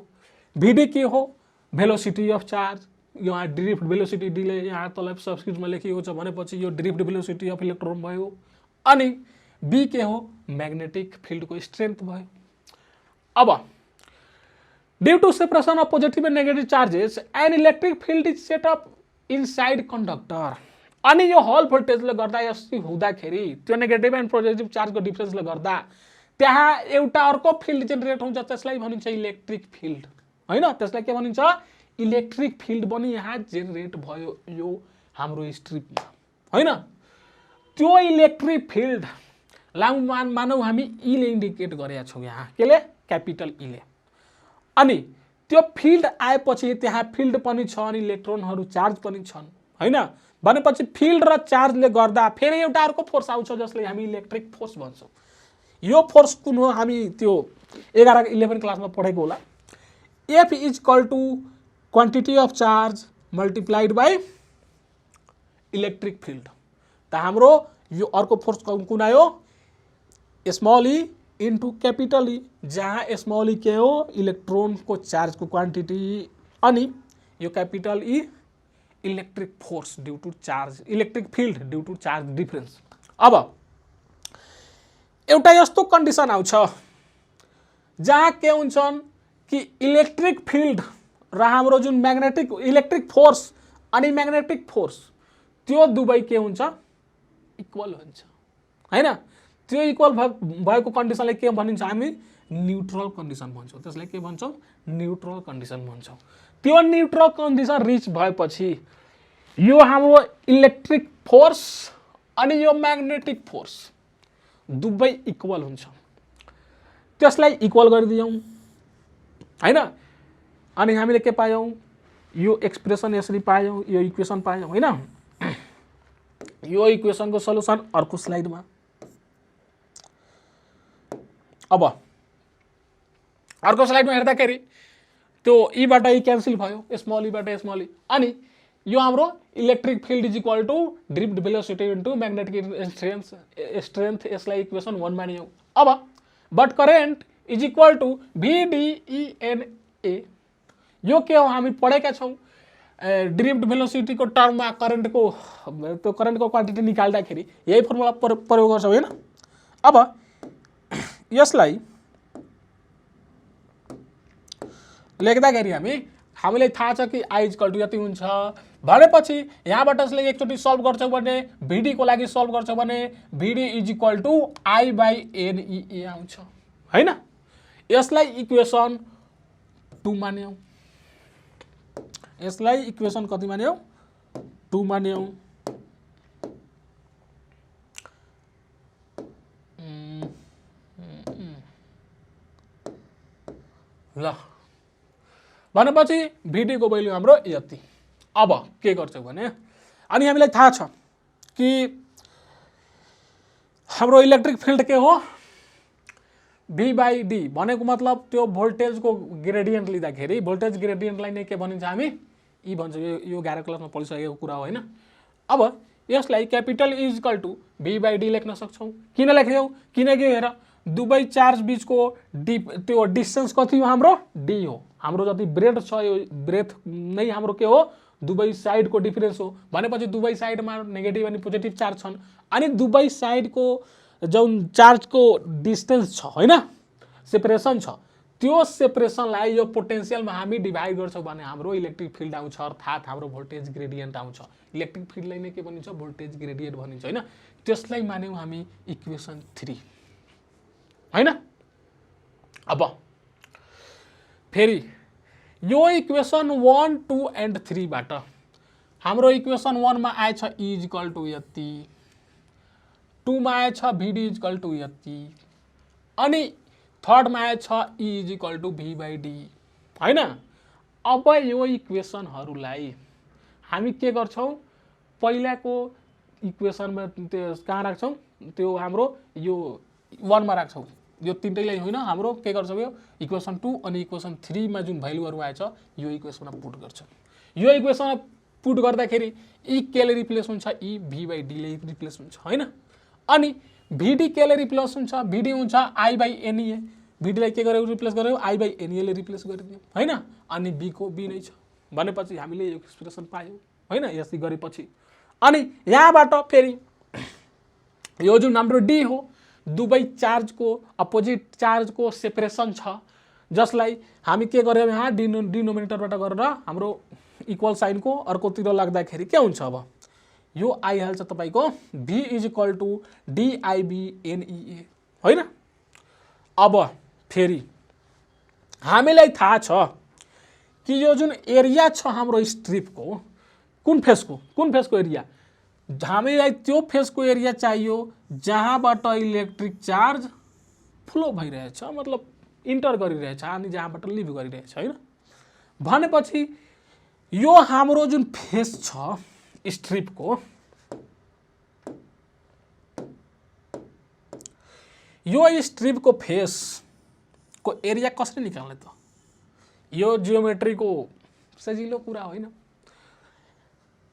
VD के हो भेलोसिटी अफ चार्ज यहाँ ड्रिफ्ट भेलोसिटी D ले यहाँ तल सबस्क्रिप्टमा लेखिएको छ भनेपछि यो ड्रिफ्ट भेलोसिटी अफ इलेक्ट्रोन भयो अनि B के हो म्याग्नेटिक फिल्डको स्ट्रेन्थ भयो अब due to separation of positive and negative charges an electric field is set up inside conductor अनि यो हल भोल्टेजले गर्दा यसरी हुँदाखेरि त्यो नेगेटिभ एन्ड पोजिटिभ चार्जको डिफरेन्सले गर्दा त्यहाँ एउटा अर्को फिल्ड जेनेरेट हुन्छ, त्यसलाई भनिन्छ इलेक्ट्रिक फिल्ड हैन। त्यसलाई के भनिन्छ? इलेक्ट्रिक फिल्ड पनि यहाँ जेनेरेट भयो यो हाम्रो स्ट्रिपमा हैन। त्यो इलेक्ट्रिक फिल्ड मानौ हामी ई ले इन्डिकेट गरेका छौँ यहाँ, केले? क्यापिटल ई ले। अनि त्यो फिल्ड आएपछि त्यहाँ फिल्ड पनि छ अनि इलेक्ट्रोनहरू चार्ज पनि छन् हैन। भनेपछि फिल्ड र चार्जले गर्दा फेरि एउटा अर्को फोर्स आउँछ जसले हामी इलेक्ट्रिक फोर्स भन्छौँ। यो फोर्स कुन हो? हामी त्यो 11 क्लासमा पढेको होला। F is equal to quantity of charge multiplied by electric field. त हाम्रो यो अर्को फोर्स कुन आयो? Small E into capital E, जहाँ स्मॉल ई के हो? इलेक्ट्रोन को चार्ज को क्वांटिटी, अनि यो capital E electric force due to charge, electric field due to charge difference. अब एउटा यस्तो कंडीशन आउँछ जहाँ के हुन्छन् कि इलेक्ट्रिक फिल्ड र हाम्रो जुन मैग्नेटिक इलेक्ट्रिक फोर्स अनि मैग्नेटिक फोर्स त्यो दुवै के हुन्छ? इक्वल हुन्छ हैन। त्यो इक्वल भएको कन्डिसनलाई के भनिन्छ? हामी न्यूट्रल कन्डिसन भन्छौँ। त्यसलाई के भन्छौँ? न्यूट्रल कन्डिसन भन्छौँ। त्यो न्यूट्रल कन्डिसन रिच भएपछि यो हाम्रो इलेक्ट्रिक फोर्स अनि यो मैग्नेटिक फोर्स दुवै इक्वल हुन्छ। त्यसलाई इक्वल गरिदियौँ हैन। अनि हामीले के पायौँ? यो एक्सप्रेसन यसरी पायौँ, यो इक्वेसन पायौँ हैन। यो इक्वेसनको सल्युसन अर्को स्लाइडमा। अब अर्को स्लाइडमा हेर्दाखेरि त्यो ईबाट ई क्यान्सल भयो, स्मल ईबाट स्मल ई, अनि यो हाम्रो electric field is equal to drift velocity into magnetic strength, यसलाई इक्वेसन 1 मानियौँ। अब but current is equal to VDENA। यो के हो? हामी पढेका छौँ ड्रिफ्ट भेलोसिटी को टर्ममा करेन्टको क्वान्टिटी निकाल्दाखेरि यही फर्मुला प्रयोग गर्छौँ हैन। अब यसलाई लेख्दाखेरि हामीलाई थाहा छ कि I इक्वल टू यति हुन्छ भनेपछि यहाँबाट यसलाई एकचोटि सल्भ गर्छौँ भने VD को लागि सल्भ गर्छौँ भने VD is equal two I/NEA आउँछ हैन। यसलाई इक्वेसन 2 मान्यौँ। यसलाई इक्वेसन कति मान्यौँ? 2 मान्यौँ। ल भनेपछि VD को भ्यालु हाम्रो यति। अब के गर्छौँ भने अनि हामीलाई थाहा छ कि हाम्रो इलेक्ट्रिक फिल्ड के हो? V/D भनेको मतलब त्यो भोल्टेज को ग्रेडियन्ट लिँदाखेरि भोल्टेज ग्रेडियन्टलाई नै के भनिन्छ? हामी ई भन्छौँ। यो 11 क्लासमा पढिसकेको कुरा हो हैन। अब यसलाई capital E is equal to V/D लेख्न सक्छौँ। किन लेख्यौँ? किनकि हेर दुवै चार्ज बीचको त्यो डिस्टेन्स कति हो? हाम्रो D हो। हाम्रो जति ब्रेथ छ यो ब्रेथ नै हाम्रो के हो? दुवै साइडको डिफरेन्स हो। भनेपछि दुवै साइडमा नेगेटिभ अनि पोजिटिभ चार्ज छन् अनि दुवै साइडको जुन चार्जको डिस्टेन्स छ हैन, सेपरेसन छ, त्यो सेपरेसनलाई यो पोटेन्शियलमा हामी डिभाइड गर्छौँ भने हाम्रो इलेक्ट्रिक फिल्ड आउँछ, अर्थात् हाम्रो भोल्टेज ग्रेडियन्ट आउँछ। इलेक्ट्रिक फिल्डलाई नै के भनिन्छ? भोल्टेज ग्रेडियन्ट भनिन्छ हैन। त्यसलाई मान्यौँ हामी इक्वेसन 3 हैन। अब फेरि यो इक्वेसन 1, 2 एन्ड 3 बाट हाम्रो इक्वेसन 1 मा आएछ E इज इक्वल टू यति, 2 मा आएछ VD इज इक्वल टू यति, अनि 3rd मा आएछ E is equal to V/D हैन। अब यो इक्वेसनहरूलाई हामी के गर्छौँ? पहिलाको इक्वेसनमा त्यो कहाँ राख्छौँ? त्यो हाम्रो यो 1 मा राख्छौँ। यो तीनटैलाई होइन, हाम्रो के गर्छौँ? यो इक्वेसन 2 अनि इक्वेसन 3 मा जुन भ्यालुहरू आएछ यो इक्वेसनमा पुट गर्छौँ। यो इक्वेसनमा पुट गर्दाखेरि E केले रिप्लेस हुन्छ? E V/D ले रिप्लेस हुन्छ हैन। अनि VD केले रिप्लेस हुन्छ? VD हुन्छ I/NEA। VD लाई के गर्यो? रिप्लेस गर्यो? I/NEA ले रिप्लेस गरिदियो हैन। अनि B को B नै छ भनेपछि हामीले यो एक्सप्रेसन पायौँ हैन। यसरी गरेपछि अनि यहाँबाट फेरि यो जुन हाम्रो D हो, दुवै चार्जको अपोजिट चार्जको सेपरेसन छ, जसलाई हामी के गर्यौँ? यहाँ डिनोमिनेटरबाट गरेर हाम्रो इक्वल साइनको अर्कोतिर लाग्दाखेरि के हुन्छ? अब यो आइहाल्छ तपाईँको V is equal to DIBNEA होइन। अब फेरि हामीलाई थाहा छ कि यो जुन एरिया छ हाम्रो स्ट्रिपको कुन फेसको एरिया, हामीलाई त्यो फेसको एरिया चाहियो जहाँबाट इलेक्ट्रिक चार्ज फ्लो भइरहेछ, मतलब इन्टर गरिरहेछ अनि जहाँबाट लिभ गरिरहेछ होइन। भनेपछि यो हाम्रो जुन फेस छ स्ट्रिपको, यो स्ट्रिपको फेसको एरिया कसरी निकाल्ने त? यो जियोमेट्रीको सजिलो कुरा होइन।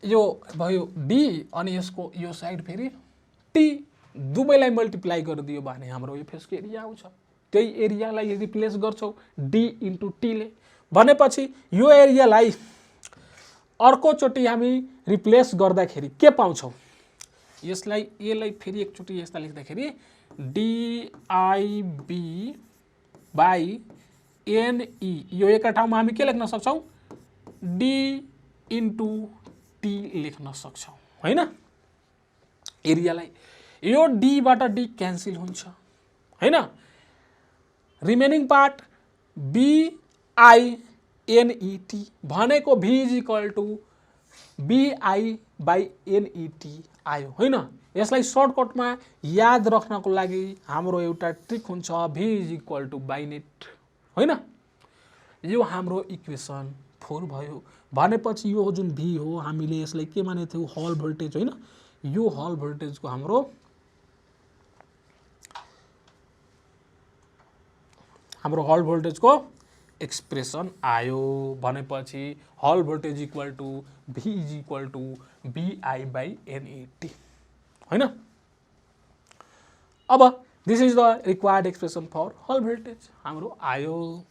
यो भयो डी अनि यसको यो साइड फेरि टी, दुवैलाई मल्टिप्लाई गरिदियो भने हाम्रो यो फेसको एरिया आउँछ। त्यही एरियालाई रिप्लेस गर्छौँ डी इन्टु टीले, भनेपछि यो एरियालाई अर्कोचोटि हामी रिप्लेस गर्दाखेरि के पाउँछौँ? यसलाई एलाई फेरि एकचोटि यस्ता लेख्दाखेरि DIB बाई NE, यो एका ठाउँमा हामी के लेख्न सक्छौँ? D इन्टु टी लेख्न सक्छौँ होइन। एरियालाई यो डीबाट डी क्यान्सल हुन्छ होइन। रिमेनिङ पार्ट BINET भनेको V is equal to BI by NET आयो होइन। यसलाई सर्टकटमा याद राख्नको लागि हाम्रो एउटा ट्रिक हुन्छ V is equal to by net होइन। यो हाम्रो इक्वेसन 4 भयो। भनेपछि यो जुन V हो हामीले यसलाई के मानेको थियौँ? हल भोल्टेज होइन। यो हल भोल्टेजको हाम्रो हल भोल्टेजको एक्सप्रेसन आयो। भनेपछि Hall voltage equal to V is equal to BI by NET होइन। अब this is the required expression for Hall voltage हाम्रो आयो।